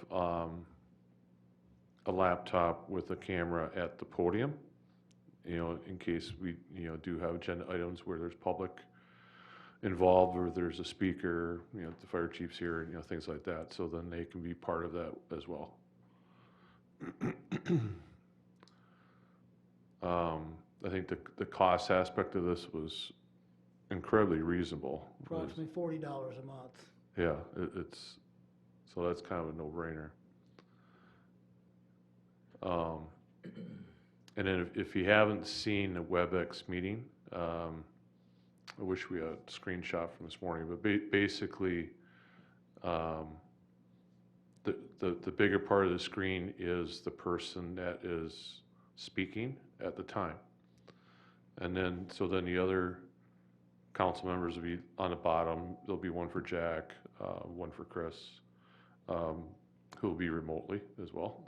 a laptop with a camera at the podium, in case we, do have agenda items where there's public involved or there's a speaker, the fire chief's here, things like that. So then they can be part of that as well. I think the cost aspect of this was incredibly reasonable. Approximately $40 a month. Yeah, it's, so that's kind of a no-brainer. And then if you haven't seen the WebEx meeting, I wish we had a screenshot from this morning, but basically, the bigger part of the screen is the person that is speaking at the time. And then, so then the other council members will be on the bottom. There'll be one for Jack, one for Chris, who will be remotely as well.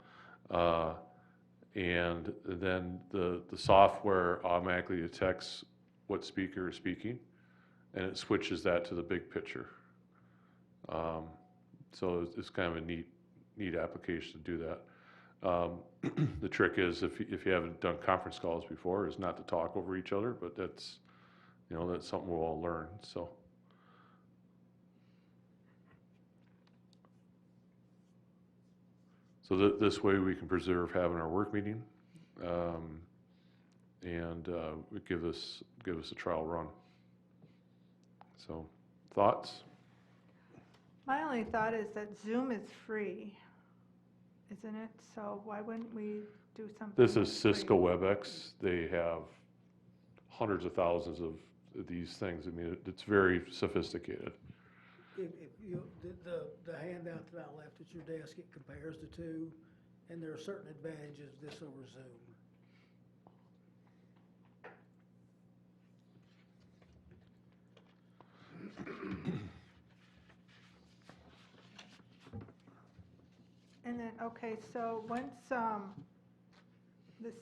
And then the software automatically detects what speaker is speaking, and it switches that to the big picture. So it's kind of a neat application to do that. The trick is, if you haven't done conference calls before, is not to talk over each other, but that's, you know, that's something we'll all learn, so. So this way we can preserve having our work meeting, and give us a trial run. So, thoughts? My only thought is that Zoom is free, isn't it? So why wouldn't we do something This is that's free? Cisco WebEx. They have hundreds of thousands of these things. I mean, it's very sophisticated. If you, the handout that I left at your desk, it compares the two, and there are certain advantages of this over Zoom. And then, okay, so once the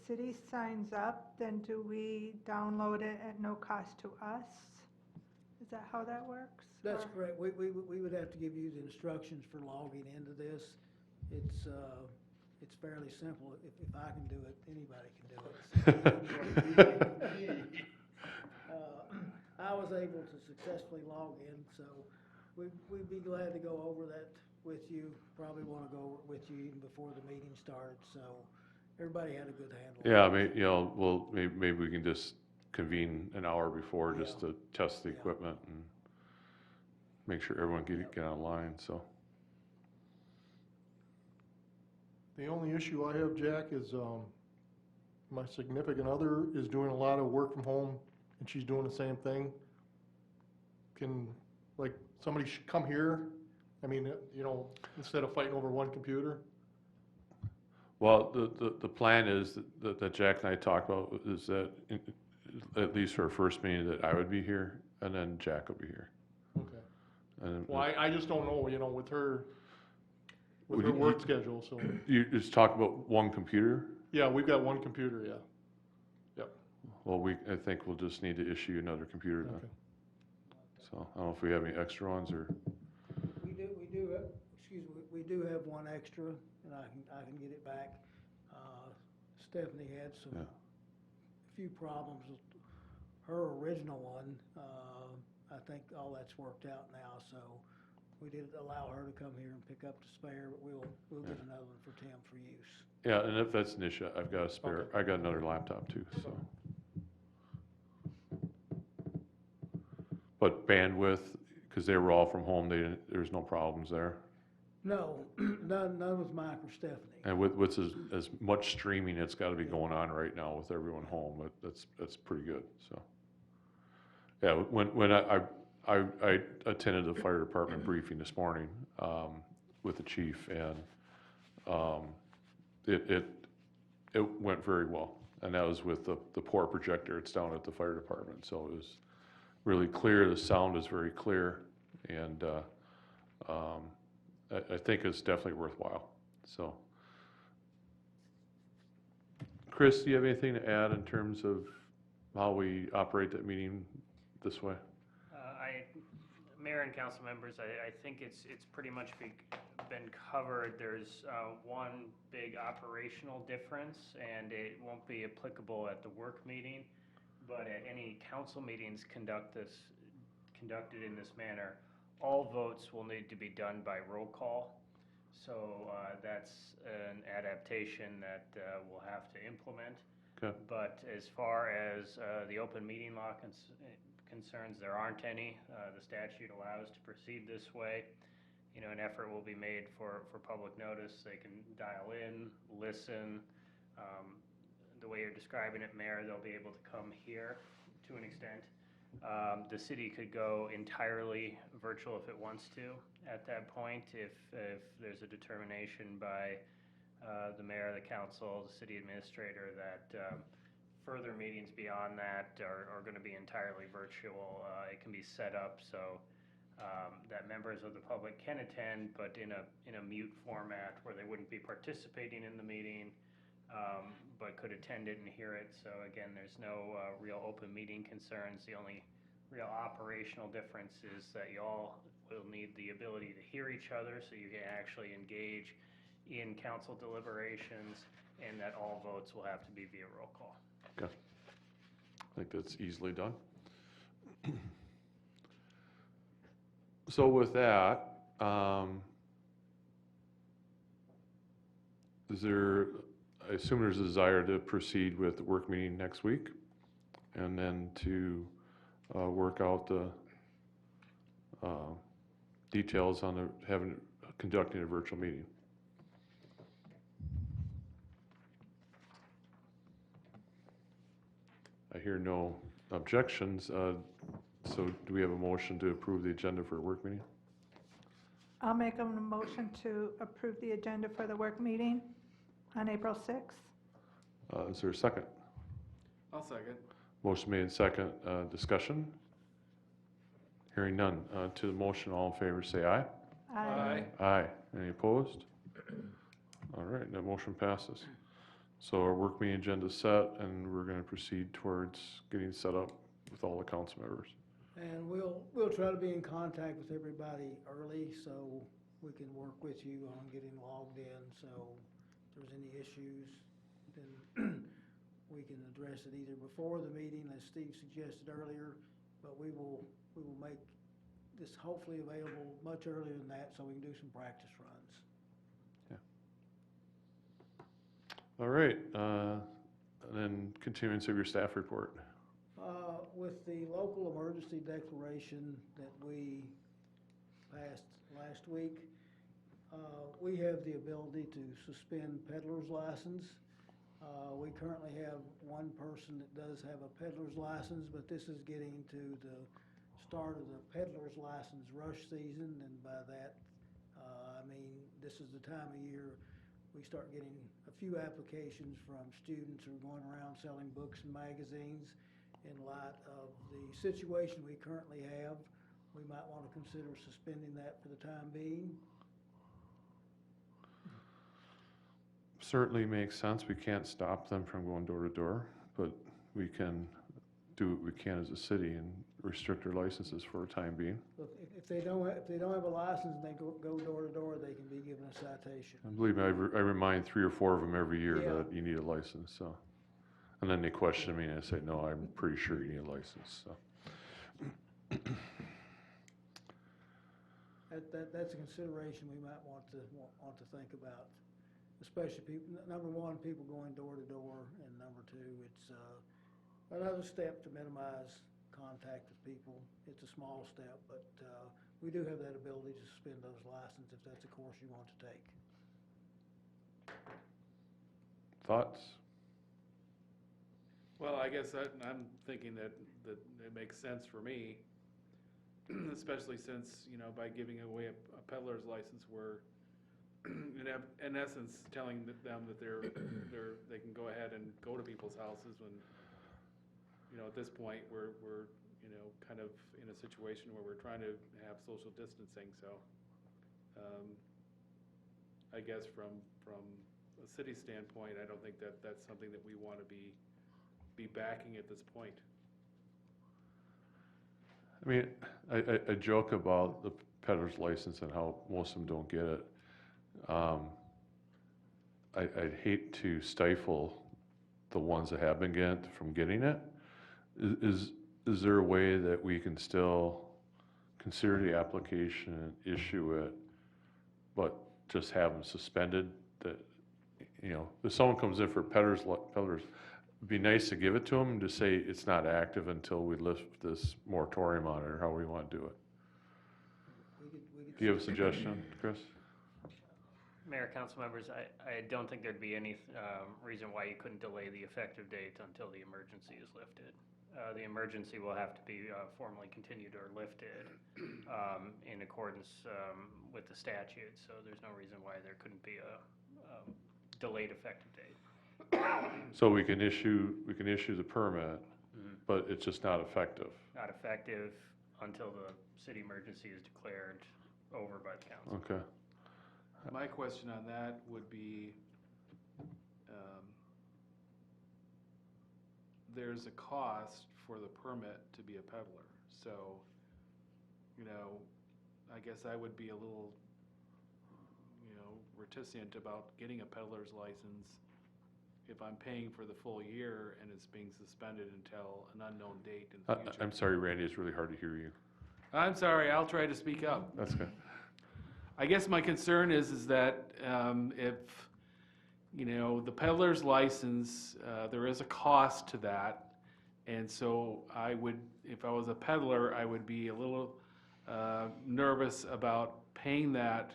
city signs up, then do we download it at no cost to us? Is that how that works? That's Or- correct. We would have to give you the instructions for logging into this. It's fairly simple. If I can do it, anybody can do it. I was able to successfully log in, so we'd be glad to go over that with you. Probably want to go over it with you even before the meeting started, so everybody had a good handle. Yeah, you know, well, maybe we can just convene an hour before just Yeah. to test the Yeah. equipment and make sure everyone get online, so. The only issue I have, Jack, is my significant other is doing a lot of work from home, and she's doing the same thing. Can, like, somebody should come here? I mean, you know, instead of fighting over one computer? Well, the plan is that Jack and I talked about is that, at least for our first meeting, that I would be here, and then Jack will be here. Okay. And Well, I just don't know, you know, with her Would work you- schedule, so. You just talk about one computer? Yeah, we've got one computer, yeah. Well, I think we'll just need to issue another computer then. Okay. So, I don't know if we have any extra ones, or, We do have one extra, and I can get it back. Stephanie had Yeah. few problems with her original one. I think all that's worked out now, so we did allow her to come here and pick up the spare, but we'll get another one for Tim for use. yeah, and if that's an issue, I've got a spare, Okay. I got another laptop too, so. But bandwidth, because they were all from home, there's no problems there. No, none with Mike or Stephanie. And with as much streaming that's got to be going on right now with everyone home, that's pretty good, so. Yeah, when I attended the fire department briefing this morning, with the chief, and, it went very well. And that was with the port projector, it's down at the fire department, so it was really clear, the sound is very clear, and, I think it's definitely worthwhile, so. Chris, do you have anything to add in terms of how we operate that meeting this way? Mayor and council members, I think it's pretty much been covered. There's one big operational difference, and it won't be applicable at the work meeting, but at any council meetings conducted in this manner, all votes will need to be done by roll call. So that's an adaptation that we'll have to implement. Okay. But as far as the open meeting law concerns. There aren't any. The statute allows to proceed this way. You know, an effort will be made for public notice. They can dial in, listen. The way you're describing it, Mayor, they'll be able to come here to an extent. The city could go entirely virtual if it wants to at that point, if there's a determination by the mayor, the council, the city administrator that further meetings beyond that are going to be entirely virtual. It can be set up so that members of the public can attend, but in a mute format where they wouldn't be participating in the meeting, but could attend it and hear it. So again, there's no real open meeting concerns. The only real operational difference is that you all will need the ability to hear each other so you can actually engage in council deliberations, and that all votes will have to be via roll call. Okay. I think that's easily done. So with that, is there, I assume there's a desire to proceed with the work meeting next week, and then to work out the details on conducting a virtual meeting. I hear no objections, so do we have a motion to approve the agenda for a work meeting? I'll make a motion to approve the agenda for the work meeting on April 6th. Is there a second? I'll second. Motion made second. Discussion? Hearing none. To the motion, all in favor say aye. Aye. Aye. Any opposed? All right, that motion passes. So our work meeting agenda is set, and we're going to proceed towards getting set up with all the council members. And we'll try to be in contact with everybody early, so we can work with you on getting logged in. So if there's any issues, then we can address it either before the meeting, as Steve suggested earlier, but we will make this hopefully available much earlier than that, so we can do some practice runs. All right, and then continuance of your staff report. With the local emergency declaration that we passed last week, we have the ability to suspend peddler's license. We currently have one person that does have a peddler's license, but this is getting to the start of the peddler's license rush season, and by that, I mean, this is the time of year we start getting a few applications from students who are going around selling books and magazines. In light of the situation we currently have, we might want to consider suspending that for the time being. Certainly makes sense. We can't stop them from going door to door, but we can do what we can as a city and restrict their licenses for a time being. Look, if they don't have a license and they go door to door, they can be given a citation. And believe me, I remind 3 or 4 of them every year Yeah. that you need a license, so. And then they question me and I say, no, I'm pretty sure you need a license, so. That's a consideration we might want to think about, especially people, number one, people going door to door, and number two, it's another step to minimize contact with people. It's a small step, but we do have that ability to suspend those licenses if that's a course you want to take. Thoughts? Well, I guess I'm thinking that it makes sense for me, especially since, you know, by giving away a peddler's license, we're in essence telling them that they can go ahead and go to people's houses when, you know, at this point, we're you know, kind of in a situation where we're trying to have social distancing, so I guess from a city standpoint, I don't think that's something that we want to be backing at this point. I mean, I joke about the peddler's license and how most of them don't get it. I'd hate to stifle the ones that have been from getting it. Is there a way that we can still consider the application and issue it, but just have them suspended? That, you know, if someone comes in for peddler's, It'd be nice to give it to them and to say it's not active until we lift this moratorium on it, or how we want to do it. We could Do you have a suggestion, Chris? Mayor, council members, I don't think there'd be any reason why you couldn't delay the effective date until the emergency is lifted. The emergency will have to be formally continued or lifted in accordance with the statute, so there's no reason why there couldn't be a delayed effective date. So we can issue the permit, but it's just not effective. Not effective until the city emergency is declared over by the council. Okay. My question on that would be, there's a cost for the permit to be a peddler. So, you know, I guess I would be a little, reticent about getting a peddler's license if I'm paying for the full year and it's being suspended until an unknown date in the future. I'm sorry, Randy, it's really hard to hear you. I'm sorry, I'll try to speak up. That's good. I guess my concern is that if, the peddler's license, there is a cost to that. And so I would, if I was a peddler, I would be a little nervous about paying that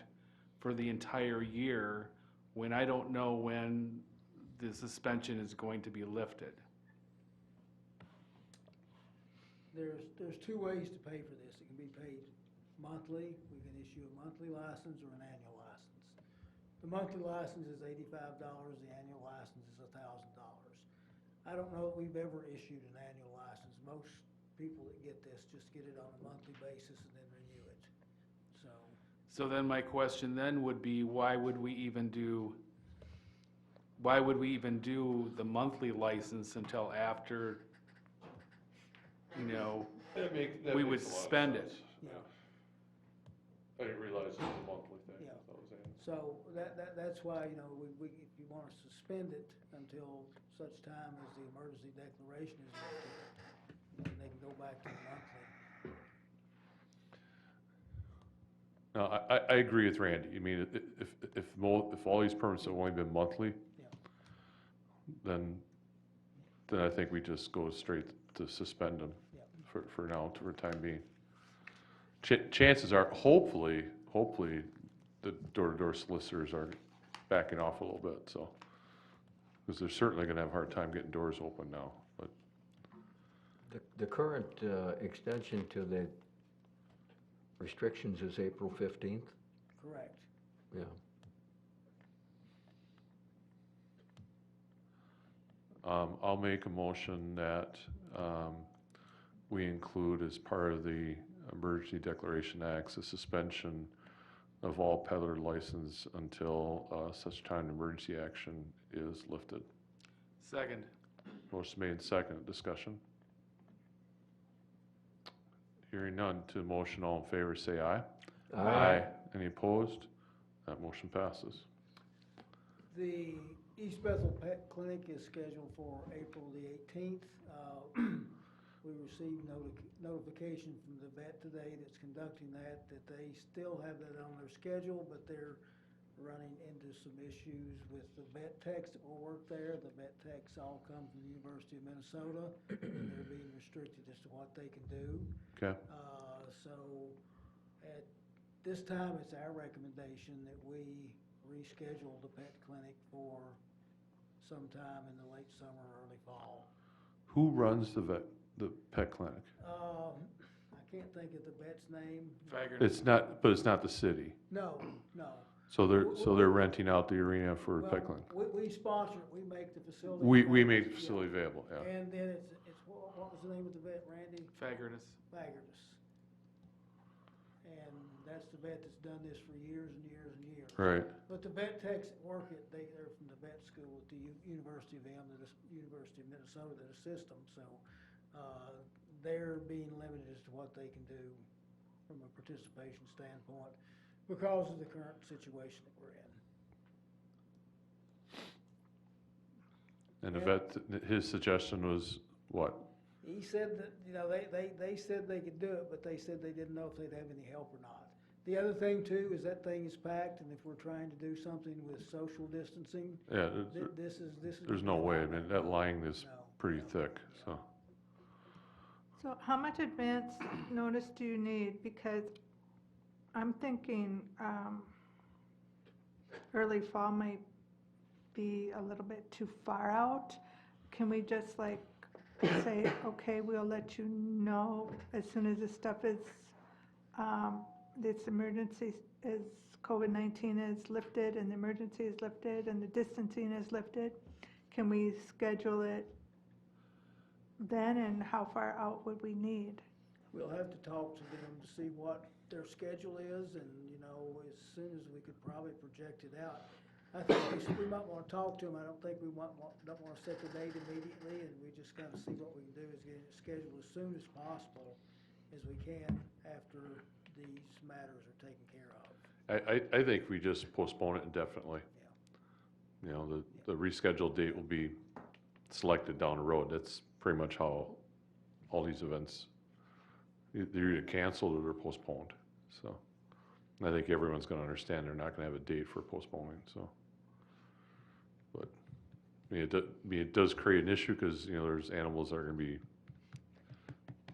for the entire year when I don't know when the suspension is going to be lifted. There's two ways to pay for this. It can be paid monthly. We can issue a monthly license or an annual license. The monthly license is $85. The annual license is $1,000. I don't know that we've ever issued an annual license. Most people that get this just get it on a monthly basis and then renew it. So then my question then would be, why would we even do the monthly license until after, That we would makes a lot of suspend it? sense. Yeah. I didn't realize it was a monthly thing. Yeah. That was annual. So that's why, we, if you want to suspend it until such time as the emergency declaration is lifted, then they can go back to the monthly. No, I agree with Randy. I mean, if all these permits have only been monthly, Yeah. then I think we just go straight to suspend them Yeah. for now, for the time being. Chances are, hopefully, the door-to-door solicitors are backing off a little bit, so. Because they're certainly gonna have a hard time getting doors open now, but. The current extension to the restrictions is April 15th? Correct. Yeah. I'll make a motion that we include as part of the Emergency Declaration Acts, a suspension of all peddler license until such time emergency action is lifted. Second. Motion made and seconded. Discussion? Hearing none. To the motion, all in favor, say aye. Any opposed? That motion passes. The East Bethel Pet Clinic is scheduled for April the 18th. We received notification from the vet today that's conducting that they still have that on their schedule, but they're running into some issues with the vet techs that will work there. The vet techs all come from the University of Minnesota, and they're being restricted as to what they can do. Okay. So at this time, it's our recommendation that we reschedule the pet clinic for sometime in the late summer, early fall. Who runs the pet clinic? I can't think of the vet's name. It's not, but it's not the city. No. So they're renting out the arena for a pet Well, clinic. we sponsor it, we make the facility. We available. make the facility available, yeah. And then it's what was the name of the vet, Randy? Faggertus. Faggertus. And that's the vet that's done this for years and years and years. Right. But the vet techs that work it, they're from the vet school at the University of University of Minnesota that assist them, so, they're being limited as to what they can do from a participation standpoint because of the current situation that we're in. And the vet, his suggestion was what? He said that, they said they could do it, but they said they didn't know if they'd have any help or not. The other thing too is that thing is packed, and if we're trying to do something with social distancing, Yeah, this is. there's no way, I mean, that line is No. pretty thick, so. So how much advance notice do you need? Because I'm thinking, early fall might be a little bit too far out. Can we just like say, okay, we'll let you know as soon as this stuff is, this emergency is, COVID-19 is lifted and the emergency is lifted and the distancing is lifted? Can we schedule it then, and how far out would we need? We'll have to talk to them to see what their schedule is, and, you know, as soon as we could probably project it out. I think we might wanna talk to them, I don't think we don't wanna set the date immediately, and we just kinda see what we can do is get it scheduled as soon as possible as we can after these matters are taken care of. I think we just postpone it indefinitely. You know, the rescheduled date will be selected down the road. That's pretty much how all these events, they're either canceled or they're postponed, so. And I think everyone's gonna understand they're not gonna have a date for postponing, so. But, I mean, it does create an issue, cause, you know, there's animals that are gonna be,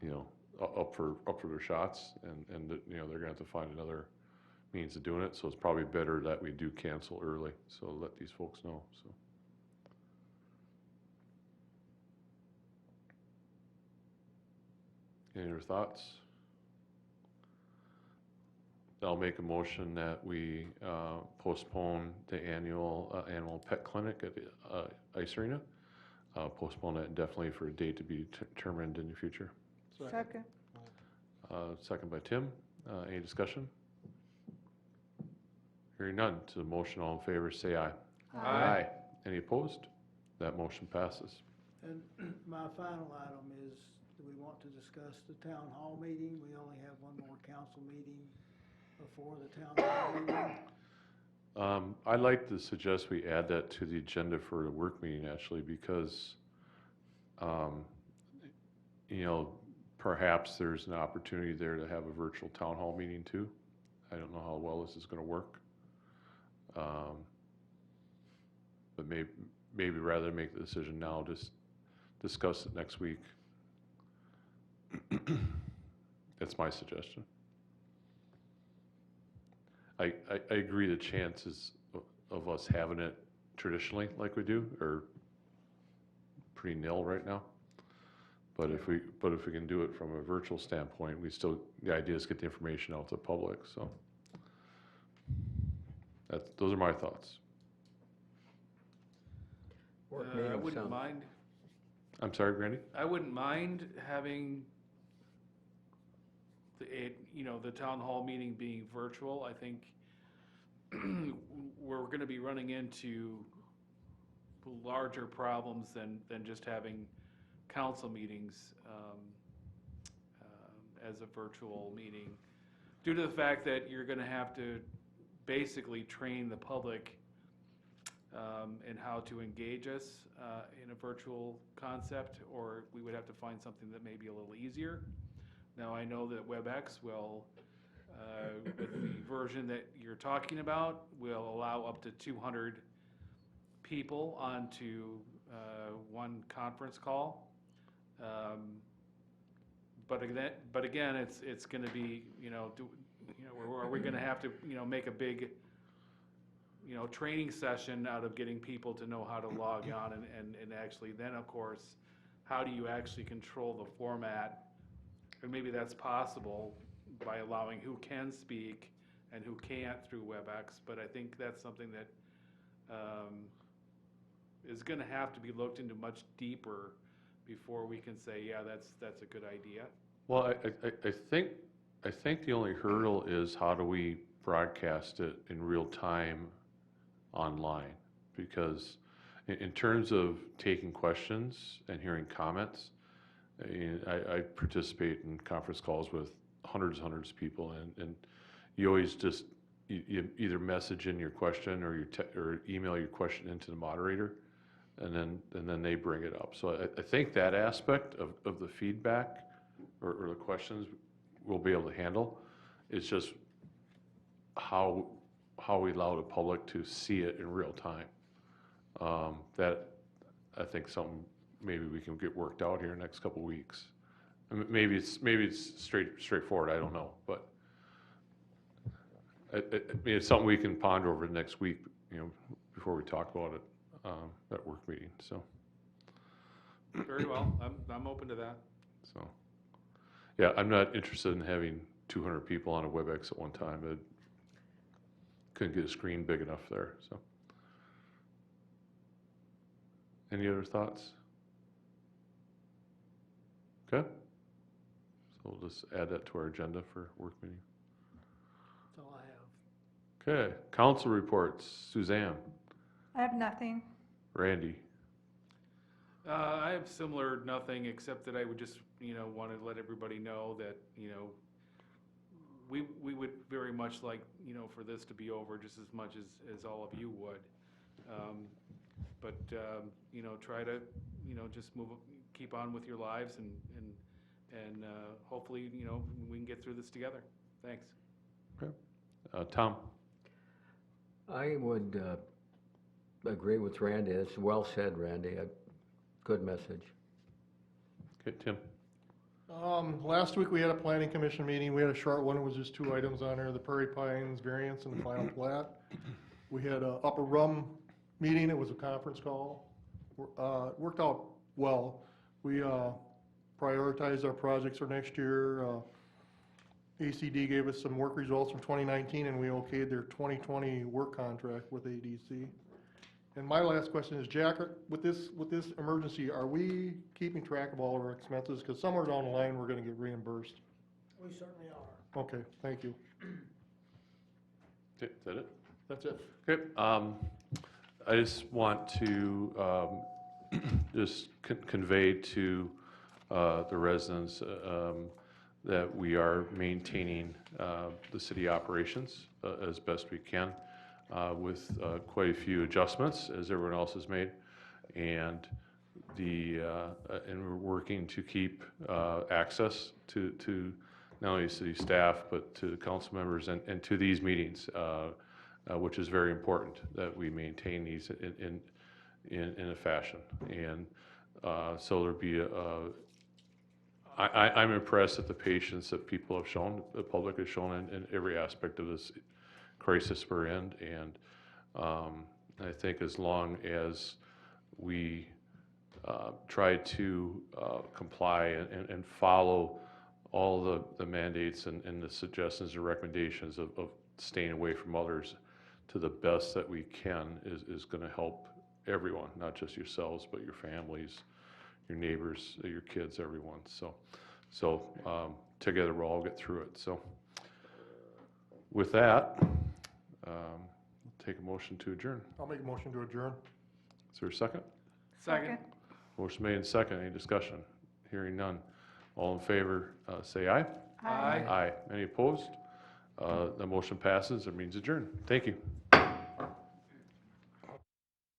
you know, up for their shots, and, you know, they're gonna have to find another means of doing it, so it's probably better that we do cancel early, so let these folks know, so. Any other thoughts? I'll make a motion that we postpone the annual pet clinic at the Ice Arena. Postpone that indefinitely for a date to be determined in the future. Second. Second by Tim. Any discussion? Hearing none. To the motion, all in favor, say aye. Aye. Any opposed? That motion passes. And my final item is, do we want to discuss the town hall meeting? We only have one more council meeting before the town hall meeting. I'd like to suggest we add that to the agenda for the work meeting, actually, because, you know, perhaps there's an opportunity there to have a virtual town hall meeting too. I don't know how well this is gonna work. But maybe rather than make the decision now, just discuss it next week. That's my suggestion. I agree the chances of us having it traditionally like we do are pretty nil right now. But if we can do it from a virtual standpoint, the idea is get the information out to the public, so. Those are my thoughts. Work I meeting wouldn't sounds- mind, I'm sorry, Randy? I wouldn't mind having the town hall meeting being virtual. I think we're gonna be running into larger problems than just having council meetings as a virtual meeting, due to the fact that you're gonna have to basically train the public in how to engage us in a virtual concept, or we would have to find something that may be a little easier. Now, I know that WebEx will, with the version that you're talking about, will allow up to 200 people onto one conference call. But again, it's going to be, are we going to have to, make a big, training session out of getting people to know how to log on and actually then, of course, how do you actually control the format? And maybe that's possible by allowing who can speak and who can't through WebEx, but I think that's something that is going to have to be looked into much deeper before we can say, yeah, that's a good idea. Well, I think the only hurdle is how do we broadcast it in real time online? Because in terms of taking questions and hearing comments, I participate in conference calls with hundreds of people, and you always just, you either message in your question or or email your question into the moderator, and then they bring it up. So I think that aspect of the feedback or the questions we'll be able to handle. It's just how we allow the public to see it in real time. That, I think something maybe we can get worked out here in the next couple of weeks. I mean, maybe it's straightforward, I don't know, but I mean, it's something we can ponder over the next week, before we talk about it, at work meeting, so. Very well, I'm open to that. So, yeah, I'm not interested in having 200 people on a WebEx at one time. It couldn't get a screen big enough there, so. Any other thoughts? Okay. So we'll just add that to our agenda for work meeting. That's all I have. Okay, council reports. Suzanne, I have nothing. Randy, I have similar nothing, except that I would just, want to let everybody know that, we would very much like, for this to be over just as much as all of you would. But, try to, just keep on with your lives and hopefully, we can get through this together. Thanks. Tom, I would agree with Randy. It's well said, Randy. A good message. okay, Tim, Last week, we had a planning commission meeting. We had a short one. It was just 2 items on there, the Prairie Pines variance and the final plat. We had a Upper Rum meeting. It was a conference call. It worked out well. We prioritized our projects for next year. ACD gave us some work results from 2019, and we okayed their 2020 work contract with ADC. And my last question is, Jack, with this emergency, are we keeping track of all of our expenses? Because somewhere down the line, we're going to get reimbursed. We certainly are. Okay, thank you. okay, is that it? That's it. Okay, I just want to just convey to the residents that we are maintaining the city operations as best we can with quite a few adjustments, as everyone else has made, and we're working to keep access to not only city staff but to council members and to these meetings. Which is very important that we maintain these in a fashion. And so there'll be I'm impressed at the patience that people have shown, the public has shown in every aspect of this crisis we're in. And I think as long as we try to comply and follow all the mandates and the suggestions and recommendations of staying away from others to the best that we can is going to help everyone, not just yourselves, but your families, your neighbors, your kids, everyone. So together we'll all get through it. So with that, take a motion to adjourn. I'll make a motion to adjourn. Is there a second? Second. Motion made and second. Any discussion? Hearing none. All in favor, say aye. Aye. Aye. Any opposed? The motion passes. It means adjourn. Thank you.